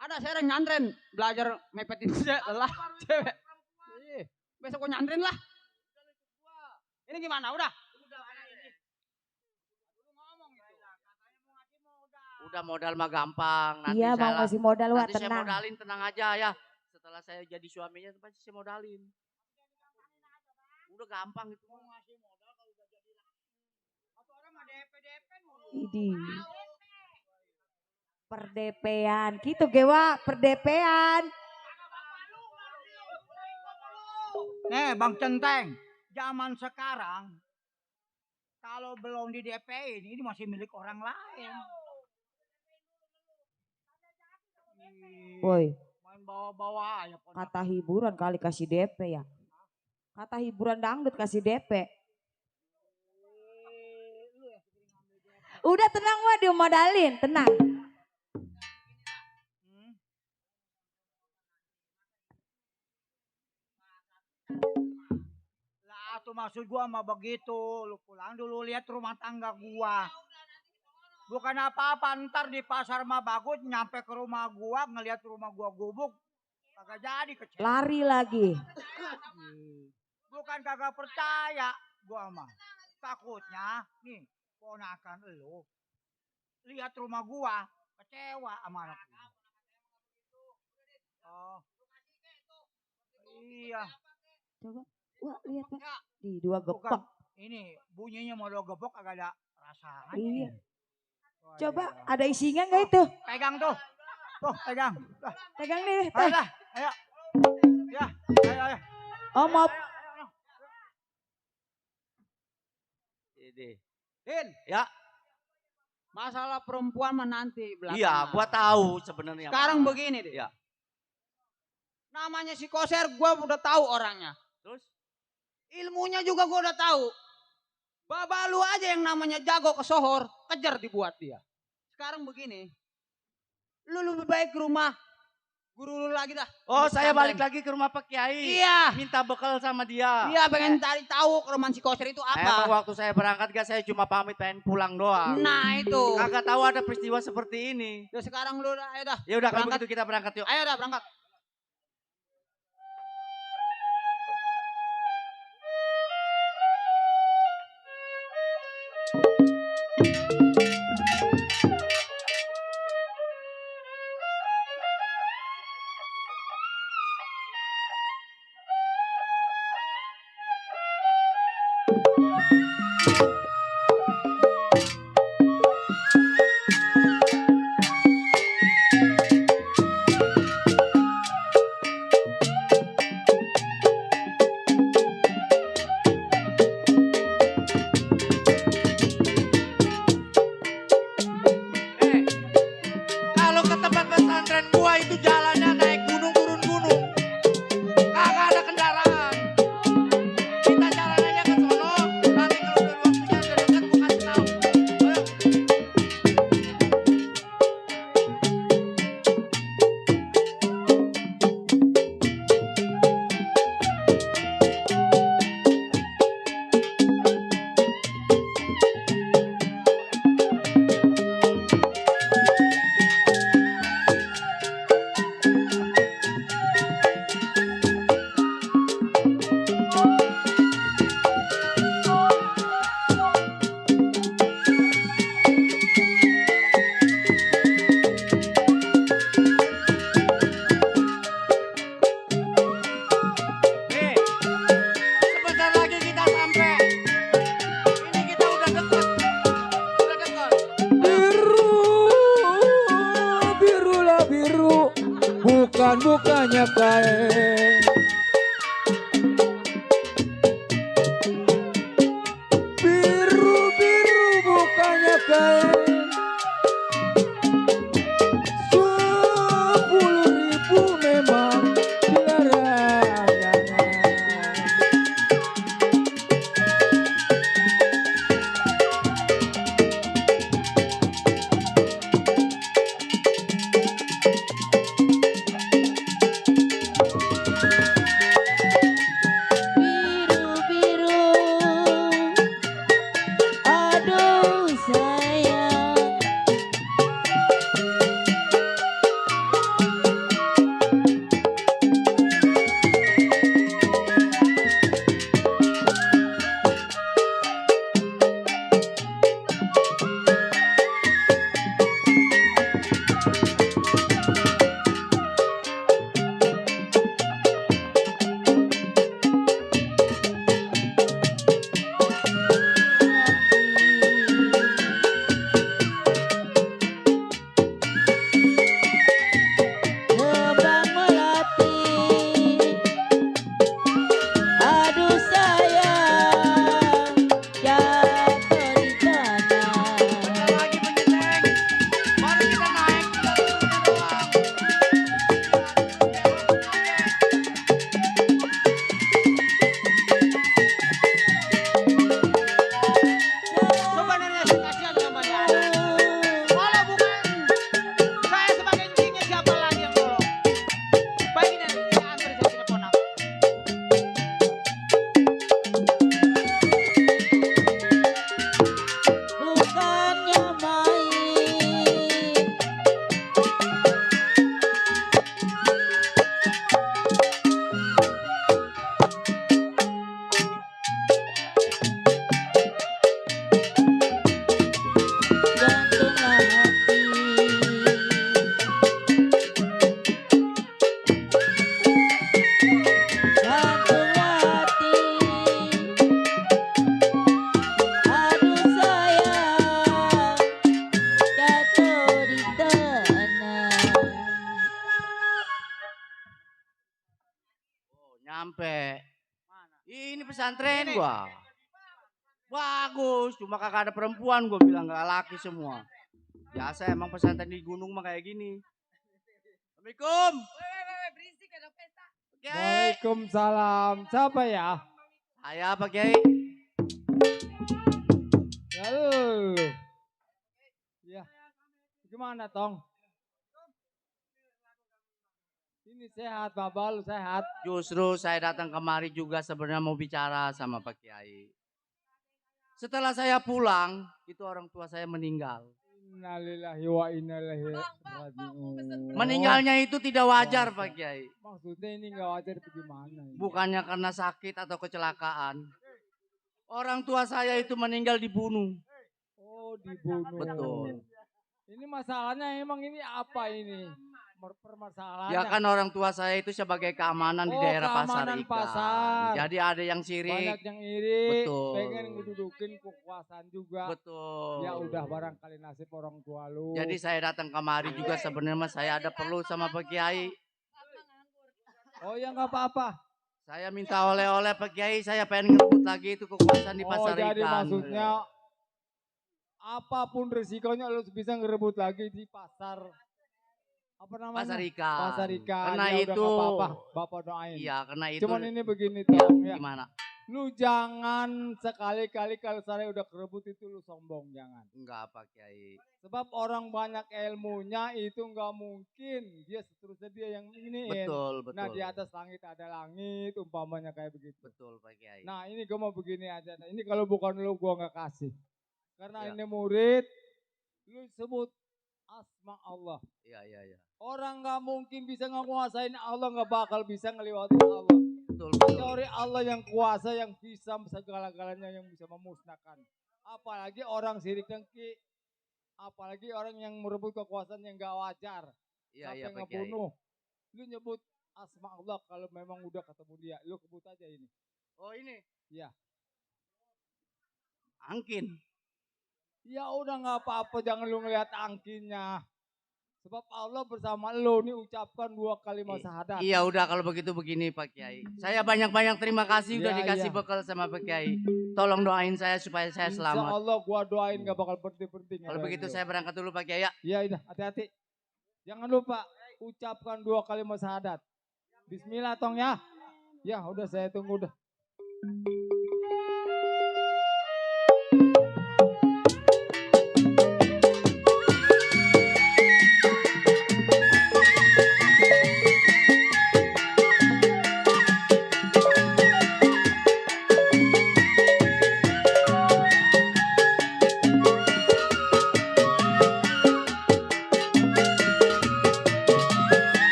Ada saya nyantren, belajar mepetin lah cewek. Besok gua nyantren lah. Ini gimana? Udah?
Udah modal mah gampang. Nanti
Iya, mau ngasih modal, wah
nanti saya
tenang.
modalin, tenang aja ya. Setelah saya jadi suaminya pasti saya modalin. Udah gampang itu.
Idi. Perdepean, gitu gewa, perdepean.
Nih Bang Centeng, zaman sekarang kalau belum di DP-in ini masih milik orang lain.
Woi,
Main bawa-bawa aja.
kata hiburan kali kasih DP ya. Kata hiburan dangdut kasih DP. Udah tenang wah, dia modalin, tenang.
Lah tuh maksud gua mah begitu, lu pulang dulu lihat rumah tangga gua. Bukan apa-apa, ntar di pasar mah bagus, nyampe ke rumah gua ngelihat rumah gua gubuk, kagak jadi kecewa.
Lari lagi.
Bukan kagak percaya gua mah. Takutnya nih ponakan lu lihat rumah gua kecewa sama anak gua. Oh. Iya.
Coba, wah lihat Pak. Di dua
Bukan,
gepok.
ini bunyinya modal gepok kagak ada rasanya.
Iya.
Wah,
Coba
iya.
ada isinya nggak itu?
Pegang tuh. Tuh, pegang. Tuh.
Pegang nih.
Ayo dah, ayo. Ya, ayo.
Oh mau
Din,
Ya,
masalah perempuan mah nanti belakangan.
iya, gua tahu sebenarnya.
Sekarang
Pak.
begini deh.
Ya.
Namanya si Koser gua udah tahu orangnya.
Terus?
Ilmunya juga gua udah tahu. Babalu aja yang namanya jago ke sohor, kejar dibuat dia. Sekarang begini. Lu lebih baik ke rumah guru lu lagi dah.
Oh,
Di
saya
pesantren.
balik lagi ke rumah Pak Kiai.
Iya.
Minta bekal sama dia.
Iya, pengen cari tahu kelemahan si Koser itu
Emang
apa.
waktu saya berangkat gak, saya cuma pamit pengen pulang doang.
Nah, itu.
Kagak tahu ada peristiwa seperti ini.
Ya sekarang lu ayo dah.
Ya udah kalau
Berangkat.
begitu kita berangkat yuk.
Ayo dah berangkat.
bukannya kain. Biru-biru bukannya kain. 10.000 memang larangan.
Biru-biru, aduh sayang. Kembang melati, aduh sayang, jatuh di tanah.
Lagi menyeneng. Baru kita naik, kita turunnya doang. Sebenarnya sih kasihan sama dia. Kalau bukan saya sebagai cingnya, siapa lagi yang tolong? Baik ini, saya antar saya punya ponak.
Bukannya main, jantunglah hati. Jantunglah hati, aduh sayang, jatuh di tanah.
Oh, nyampe. Ini pesantren gua. Bagus, cuma kagak ada perempuan gua bilang, gak laki semua. Biasa emang pesantren di gunung mah kayak gini. Assalamualaikum.
Berisik ada pesta.
Kiai.
Waalaikumsalam. Siapa ya?
Saya Pak Kiai.
Ya lu. Ya. Gimana Tong? Ini sehat, Bapak lu sehat.
Justru saya datang kemari juga sebenarnya mau bicara sama Pak Kiai. Setelah saya pulang, itu orang tua saya meninggal.
Innalillahi wa inna ilaihi raji'un.
Meninggalnya itu tidak wajar Pak Kiai.
Maksudnya ini nggak wajar bagaimana? Ini?
Bukannya karena sakit atau kecelakaan. Orang tua saya itu meninggal dibunuh.
Oh dibunuh.
Betul.
Ini masalahnya emang ini apa ini? Permasalahannya.
Ya kan orang tua saya itu sebagai keamanan di daerah Pasar
keamanan
Ikan.
pasar.
Jadi ada yang sirik.
Banyak yang iri,
Betul.
pengen ngedudukin kekuasaan juga.
Betul.
Ya udah barangkali nasib orang tua lu.
Jadi saya datang kemari juga sebenarnya saya ada perlu sama Pak Kiai.
Oh ya nggak apa-apa.
Saya minta oleh-oleh Pak Kiai, saya pengen ngerebut lagi itu kekuasaan di Pasar Ikan.
Jadi maksudnya apapun resikonya lu bisa ngerebut lagi di pasar apa namanya?
Pasar Ikan.
Pasar Ikan.
Karena
Ya udah
itu
nggak apa-apa, Bapak doain.
Iya, karena itu.
Cuman ini begini
ya,
Tong ya.
gimana?
Lu jangan sekali-kali kalau saya udah kerebut itu lu sombong, jangan.
Enggak Pak Kiai.
Sebab orang banyak ilmunya itu nggak mungkin dia seterusnya dia yang iniin.
Betul, betul.
Nah di atas langit ada langit umpamanya kayak begitu.
Betul Pak Kiai.
Nah ini gue mau begini aja. Nah, ini kalau bukan lu gue nggak kasih. Karena
Ya.
ini murid, lu sebut asma Allah.
Iya, iya, iya.
Orang nggak mungkin bisa nguasain Allah, nggak bakal bisa ngelewatin Allah.
Betul, betul.
Teori Allah yang kuasa, yang bisa segala-galanya, yang bisa memusnahkan. Apalagi orang sirik dengki, apalagi orang yang merebut kekuasaan yang gak wajar.
Iya, iya
sampai
Pak Kiai.
ngebunuh. Lu nyebut asma Allah kalau memang udah ketemu dia, lu sebut aja ini.
Oh ini?
Iya.
Angkin.
Ya udah nggak apa-apa, jangan lu ngeliat angkinnya.
Sebab Allah bersama lo nih ucapkan 2 kalimat syahadat.
Iya udah kalau begitu begini Pak Kiai. Saya banyak-banyak terima kasih udah
Iya,
dikasih
iya.
bekal sama Pak Kiai. Tolong doain saya supaya saya
Insya
selamat.
Allah gua doain gak bakal berhenti-berhenti.
Kalau begitu saya berangkat dulu Pak Kiai ya.
Iya, udah hati-hati. Jangan lupa ucapkan 2 kalimat syahadat. Bismillah tong ya. Ya udah saya tunggu udah.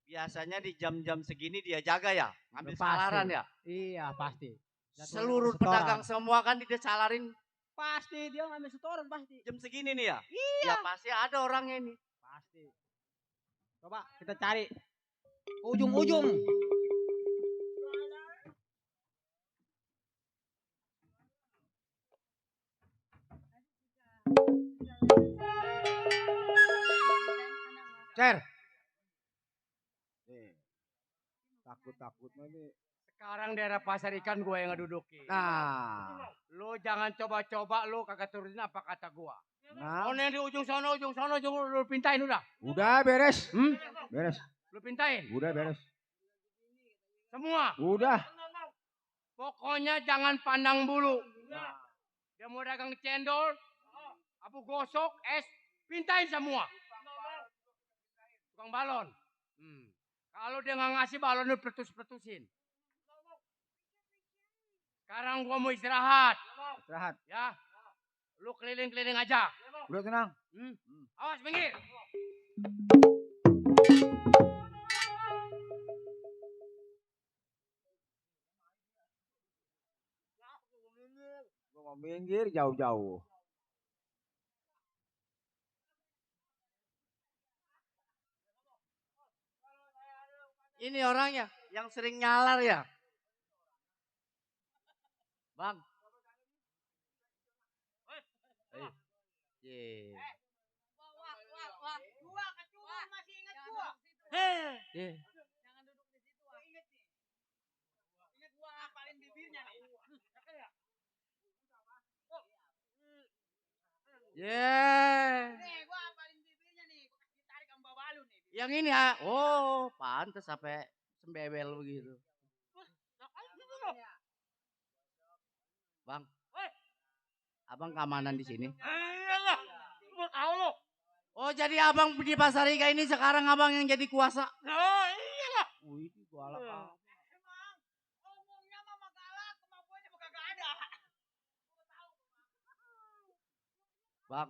Biasanya di jam-jam segini dia jaga ya, ngambil
Pasti.
salaran ya.
Iya pasti.
Seluruh pedagang semua kan disalarin.
Pasti dia ngambil setoran pasti.
Jam segini nih ya. Ya pasti ada orangnya ini.
Pasti. Coba kita cari ujung-ujung.
Cer.
Takut-takutnya nih.
Sekarang daerah pasar ikan gua yang ngeduduki.
Nah,
Lu jangan coba-coba lu kagak turutin apa kata gua.
nah.
Oh yang di ujung sono, lu pintain udah.
Udah beres. Beres.
Lu pintain.
Udah beres.
Semua.
Udah.
Pokoknya jangan pandang bulu. Dia mau dagang cendol, abu gosok, es, pintain semua. Tukang balon. Kalau dia nggak ngasih balon, lu pletus-pletusin. Sekarang gua mau istirahat.
Istirahat.
Ya. Lu keliling-keliling aja.
Udah tenang.
Awas minggir.
Gua mau minggir jauh-jauh.
Ini orangnya yang sering nyalar ya. Bang. Ye.
Gua kecubung masih inget gua.
Ye.
Jangan duduk di situ. Ingat nih. Ingat gua ngapalin bibirnya nih.
Ye.
Nih gua ngapalin bibirnya nih. Gua kasih tarik sama babalu nih.
Yang ini ya. Oh, pantes sampai sembebel begitu. Bang. Abang keamanan di sini.
Iyalah. Gua tahu lu.
Oh, jadi abang di pasar ikan ini sekarang abang yang jadi kuasa.
Oh, iyalah.
Wih, galak amat.
Emang omongnya mah galak, kemampuannya mah kagak ada.
Bang.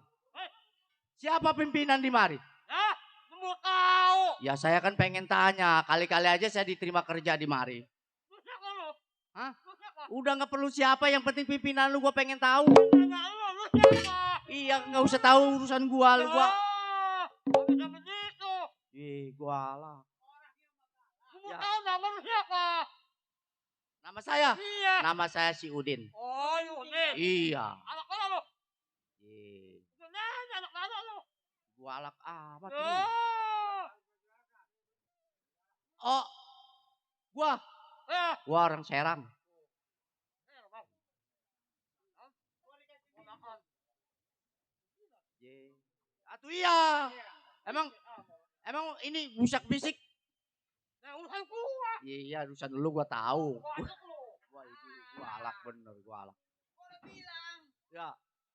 Siapa pimpinan di mari?
Hah? Gua tahu.
Ya saya kan pengen tanya, kali-kali aja saya diterima kerja di mari.
Siapa lu?
Hah?
Siapa?
Udah nggak perlu siapa, yang penting pimpinan lu, gua pengen tahu.
Tanya lu siapa?
Iya, nggak usah tahu urusan gua.
Oh, nggak bisa begitu.
Ih, gua lah.
Gua tahu nama lu siapa.
Nama saya?
Iya.
Nama saya si Udin.
Oh, Yudin.
Iya.
Anak mana lu?
Ih,
Nanya anak mana lu?
gua alak amat ini.
Oh.
Oh, gua
Eh.
orang Serang. Atuh iya. Emang ini busak bisik.
Nah, urusan gua.
Iya, urusan dulu gua tahu.
Banyak lu.
Wah, ini gua alak bener, gua alak.
Gua udah bilang.
Ya.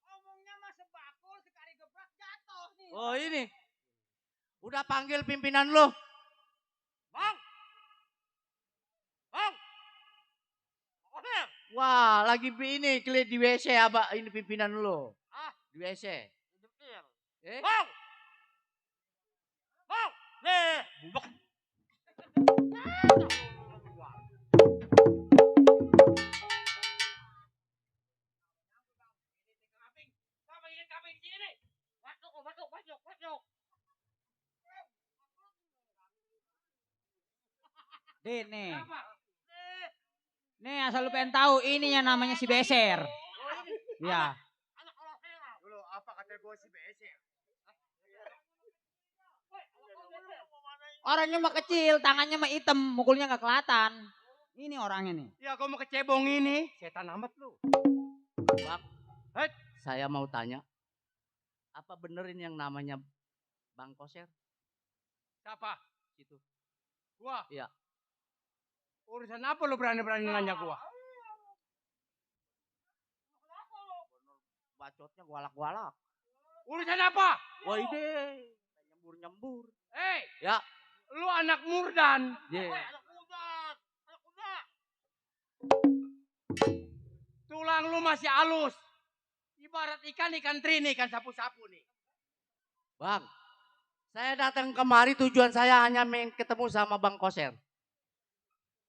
Omongnya mah sebakul sekali gebrak jatuh nih.
Oh, ini. Udah panggil pimpinan lu.
Bang. Bang.
Wah, lagi ini kelihat di WC abah ini pimpinan lu.
Ah,
Di WC. Eh?
Bang. Bang. Nih.
Din nih. Nih asal lu pengen tahu ini yang namanya si Beser. Iya.
Dulu apa kata gue si BSR?
Orangnya mah kecil, tangannya mah hitam, mukulnya nggak kelihatan. Ini orangnya nih.
Ya kau mau kecebong ini, setan amat lu.
Bang, saya mau tanya. Apa bener ini yang namanya Bang Koser?
Siapa?
Situ.
Gua.
Iya.
Urusan apa lu berani-berani nanya gua?
Bacotnya gualak-gualak.
Urusan apa?
Wah ide. Nyembur-nyembur.
Hei,
Ya.
lu anak murdan.
Yeah.
Tulang lu masih halus. Ibarat ikan teri, ikan sapu-sapu nih.
Bang, saya datang kemari tujuan saya hanya ketemu sama Bang Koser.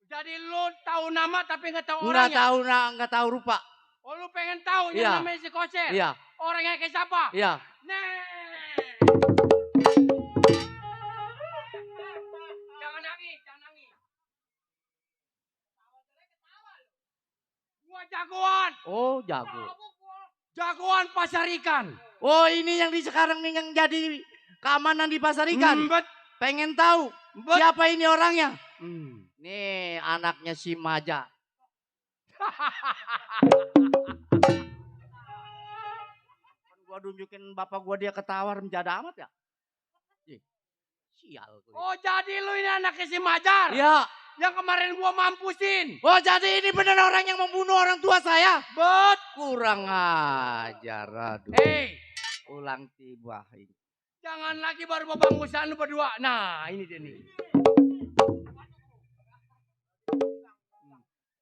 Jadi lu tahu nama tapi nggak tahu
Nggak
orangnya.
nggak tahu rupa.
Oh lu pengen tahu
Iya.
yang namanya si Koser?
Iya,
Orangnya kayak siapa?
iya.
Nih. Jangan nangis, jangan nangis. Gua jagoan.
Oh, jago.
Jagoan pasar ikan.
Oh, ini yang di sekarang nih yang jadi keamanan di pasar ikan. Pengen tahu siapa ini orangnya? Nih anaknya si Maja. Gua tunjukin bapak gua dia ketawar menjada amat ya. Sial.
Oh jadi lu ini anaknya si Majar?
Iya.
Yang kemarin gua mampusin.
Oh jadi ini benar orang yang membunuh orang tua saya?
Bet.
Kurang ajar. Aduh.
Hei.
Ulang tiba.
Jangan lagi baru babanggusan lu berdua. Nah ini dia nih.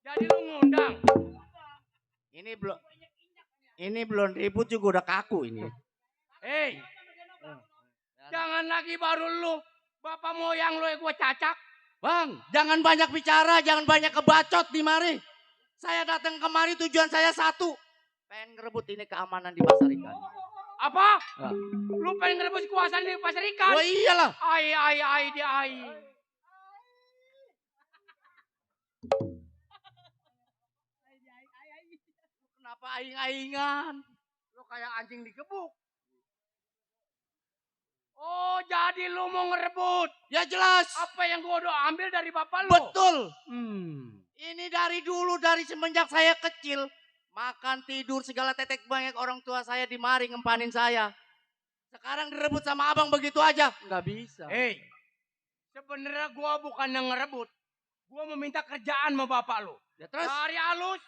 Jadi lu ngundang.
Ini belum ribut juga udah kaku ini.
Hei. Jangan lagi baru lu. Bapak moyang lu yang gua cacak.
Bang, jangan banyak bicara, jangan banyak kebacot di mari. Saya datang kemari tujuan saya satu. Pengen ngerebut ini keamanan di pasar ikan.
Apa?
Ya.
Lu pengen ngerebut kekuasaan di pasar ikan?
Oh iyalah.
Ai dia ai.
Kenapa aing-aingan?
Lu kayak anjing digebuk. Oh jadi lu mau ngerebut?
Ya jelas.
Apa yang gua udah ambil dari bapak lu?
Betul. Ini dari dulu, dari semenjak saya kecil. Makan, tidur, segala tetek banyak orang tua saya di mari ngempanin saya. Sekarang direbut sama abang begitu aja. Nggak bisa.
Hei, sebenarnya gua bukan yang ngerebut. Gua meminta kerjaan sama bapak lu.
Ya terus?
Dari halus,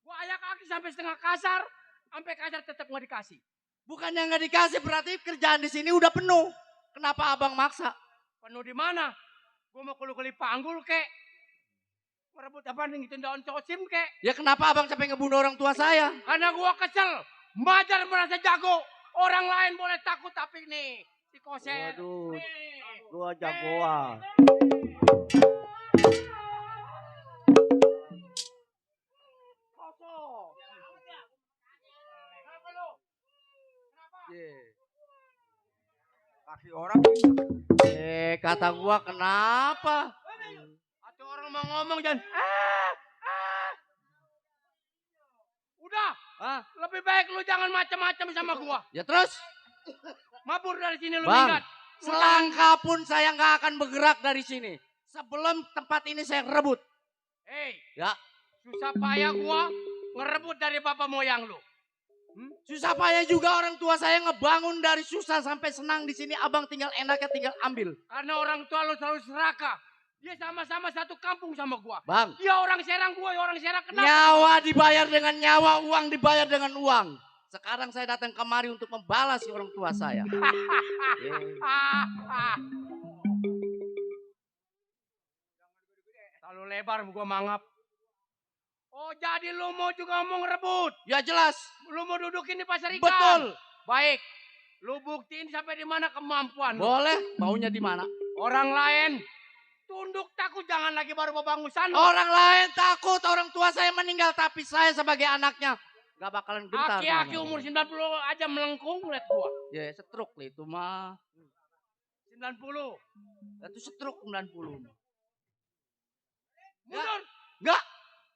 gua ayak kaki sampai setengah kasar. Sampai kasar tetap nggak dikasih.
Bukan yang nggak dikasih, berarti kerjaan di sini udah penuh. Kenapa abang maksa?
Penuh di mana? Gua mau kuli-kuli panggul kek. Merebut apa nih ngituin daun cosim kek.
Ya kenapa abang sampai ngebunuh orang tua saya?
Karena gua kesel. Majar merasa jago. Orang lain boleh takut tapi nih. Si Koser.
Waduh,
Nih.
gua jagoan.
Kosong. Kenapa lu? Kenapa?
Kaki orang
Kata gua kenapa?
Atau orang mau ngomong jangan. Udah. Lebih baik lu jangan macam-macam sama gua.
Ya terus?
Mabur dari sini lu
Bang,
minggat.
selangkah pun saya nggak akan bergerak dari sini. Sebelum tempat ini saya rebut.
Hei.
Ya.
Susah payah gua ngerebut dari bapak moyang lu.
Susah payah juga orang tua saya ngebangun dari susah sampai senang di sini. Abang tinggal enaknya tinggal ambil.
Karena orang tua lu selalu serakah. Dia sama-sama satu kampung sama gua.
Bang.
Dia orang Serang, gua orang Serang. Kenapa?
Nyawa dibayar dengan nyawa, uang dibayar dengan uang. Sekarang saya datang kemari untuk membalas orang tua saya.
Terlalu lebar gua mangap. Oh jadi lu mau juga mau ngerebut?
Ya jelas.
Lu mau dudukin di pasar ikan?
Betul.
Baik. Lu buktiin sampai di mana kemampuan lu.
Boleh. Maunya di mana?
Orang lain tunduk takut, jangan lagi baru mau bangun sana.
Orang lain takut orang tua saya meninggal, tapi saya sebagai anaknya gak bakalan gentar.
Aki-aki umur 90 aja melengkung liat gua.
Ya stroke lah itu mah.
90.
Itu stroke 90.
Mundur.
Enggak.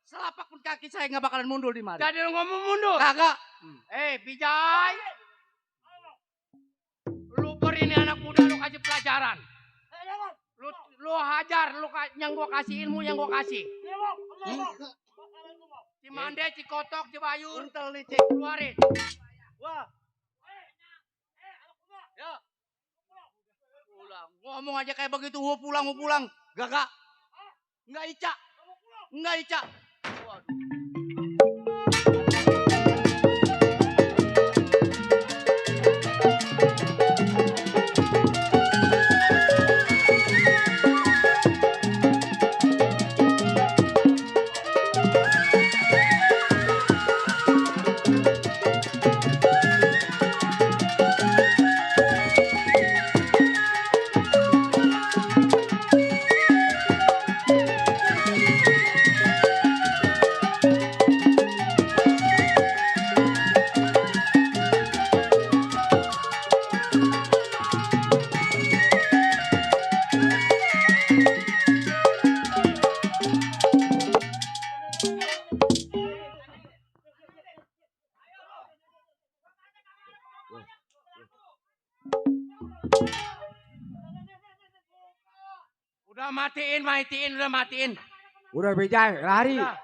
Selapak pun kaki saya gak bakalan mundur di mari.
Jadi lu ngomong mundur?
Kagak.
Bijay. Lu ini anak muda lu kasih pelajaran. Lu hajar, yang gua kasih ilmu yang gua kasih. Cimande, Cikotok, Cibayur.
Untel nih cik.
Keluarin.
Wah. Ya. Pulang. Ngomong aja kayak begitu, gua pulang. Gagak. Enggak Ica. Waduh.
Udah matiin.
Udah Bijay, lari.
Udah.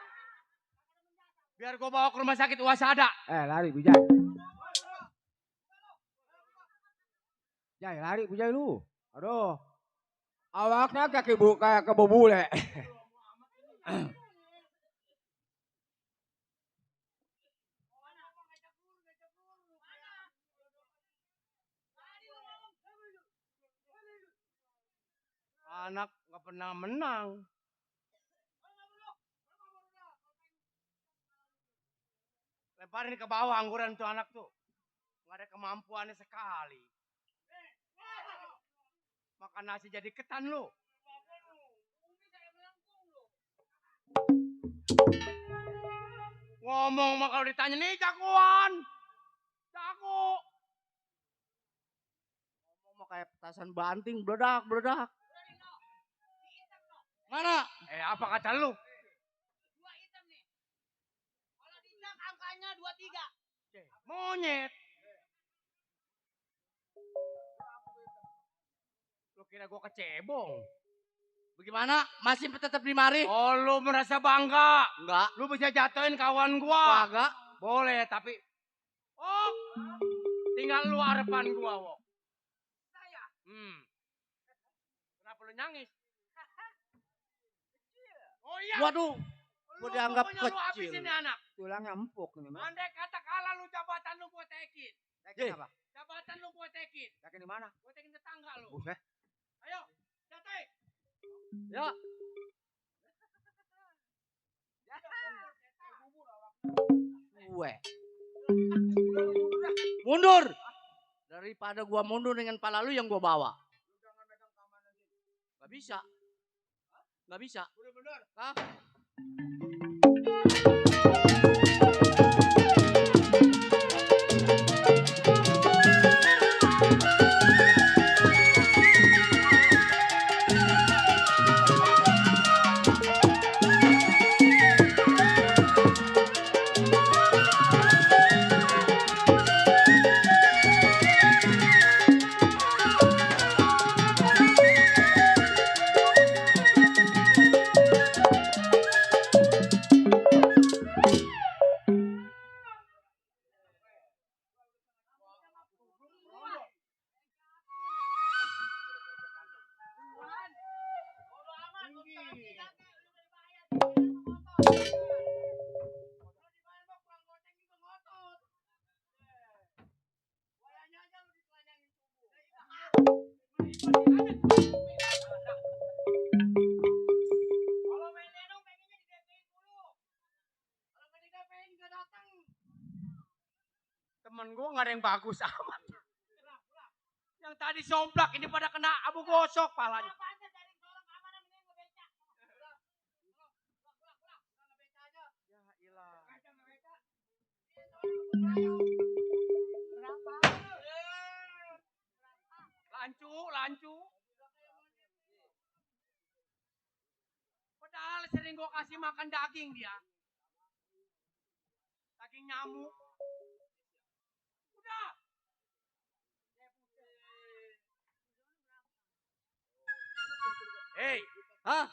Biar gua bawa ke rumah sakit Wasada.
Lari Bijay. Lari Bijay lu. Aduh. Awaknya kayak kebobule.
Anak gak pernah menang. Lemparin ke bawah angguran tuh anak tuh. Gak ada kemampuannya sekali. Makan nasi jadi ketan lu. Ngomong mah kalau ditanya nih jagoan. Jago.
Ngomong mah kayak petasan banting, bledak. Mana?
Apa kata lu?
2 item nih. Kalau diinjak angkanya 23.
Monyet. Lu kira gua kecebong?
Bagaimana? Masih tetap di mari?
Oh, lu merasa bangga?
Enggak.
Lu bisa jatuhin kawan gua?
Kagak.
Boleh, tapi tinggal lu harapan gua, Wok. Saya? Kenapa lu nyangis? Oh iya.
Waduh. Gua dianggap
Lu
kecil.
habisin nih anak.
Tulangnya empuk nih, Mas.
Andai kata kalah lu jabatan lu gua tekin.
Tekin apa?
Jabatan lu gua tekin.
Tekin di mana?
Gua tekin tetangga lu.
Buset.
Ayo, jatuh.
Ya. Gue. Mundur. Daripada gua mundur dengan pala lu yang gua bawa. Gak bisa. Gak bisa.
Udah bener.
Hah?
Temen gue gak ada yang bagus amat. Yang tadi somplak ini pada kena abu gosok palanya. Lancu. Padahal sering gue kasih makan daging dia. Daging nyamuk. Udah. Hei.
Hah?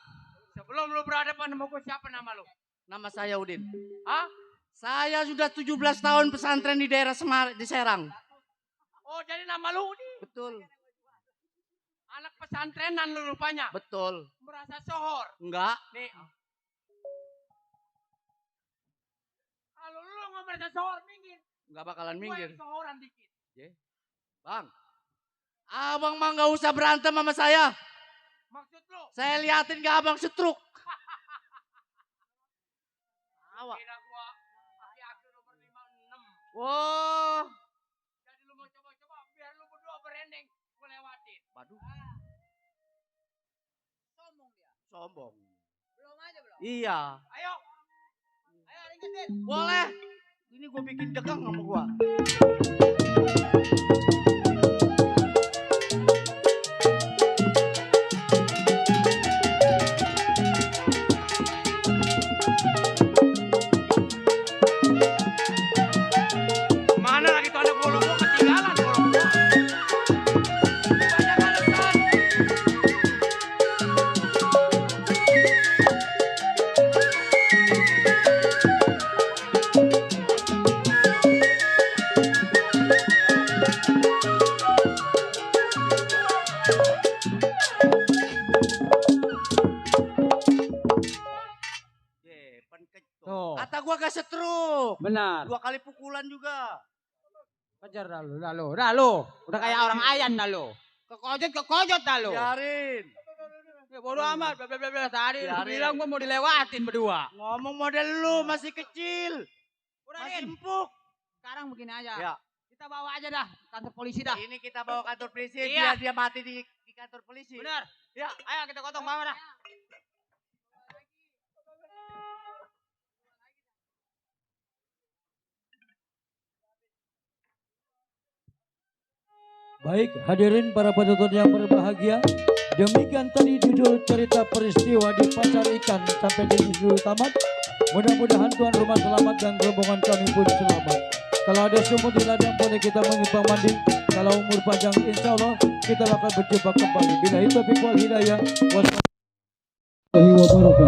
Sebelum lu berhadapan sama gue, siapa nama lu?
Nama saya Udin.
Hah?
Saya sudah 17 tahun pesantren di daerah di Serang.
Oh, jadi nama lu Udin?
Betul.
Anak pesantrenan lu rupanya?
Betul.
Merasa sohor?
Enggak.
Nih. Kalau lu nggak merasa sohor, minggir.
Enggak bakalan minggir.
Gue sohoran dikit.
Bang. Abang mah nggak usah berantem sama saya.
Maksud lu?
Saya liatin ke abang setruk. Awak.
Kira gua aki-aki nomor 56.
Wah.
Jadi lu mau coba-coba biar lu berdua berendeng. Gue lewatin.
Waduh.
Sombong dia.
Sombong.
Belum aja belum?
Iya.
Ayo ringkesin.
Boleh. Ini gue bikin degang sama gua.
Mana lagi tuh anak bolu gua ketinggalan bolu gua. Banyak alasan.
Kata gua gak setruk.
Benar.
2 kali pukulan juga.
Kejar dah lu. Udah kayak orang ayan dah lu. Kekojot dah lu.
Biarin.
Ya bodo amat, bla tadi lu
Biarin.
bilang gua mau dilewatin berdua.
Ngomong model lu masih kecil.
Udah
Masih
Din.
empuk.
Sekarang begini aja.
Ya.
Kita bawa aja dah kantor polisi dah.
Ini kita bawa kantor polisi
Iya.
biar dia mati di kantor polisi.
Benar.
Ya.
Ayo kita gotong bawa dah.
Baik, hadirin para penonton yang berbahagia, demikian tadi judul cerita peristiwa di pasar ikan sampai di judul tamat. Mudah-mudahan tuan rumah selamat dan rombongan kami pun selamat. Kalau ada sumur di ladang boleh kita mengimbang mandi. Kalau umur panjang insya Allah kita akan berjumpa kembali. Bila itu wal hidayah. Wassalamualaikum warahmatullahi wabarakatuh.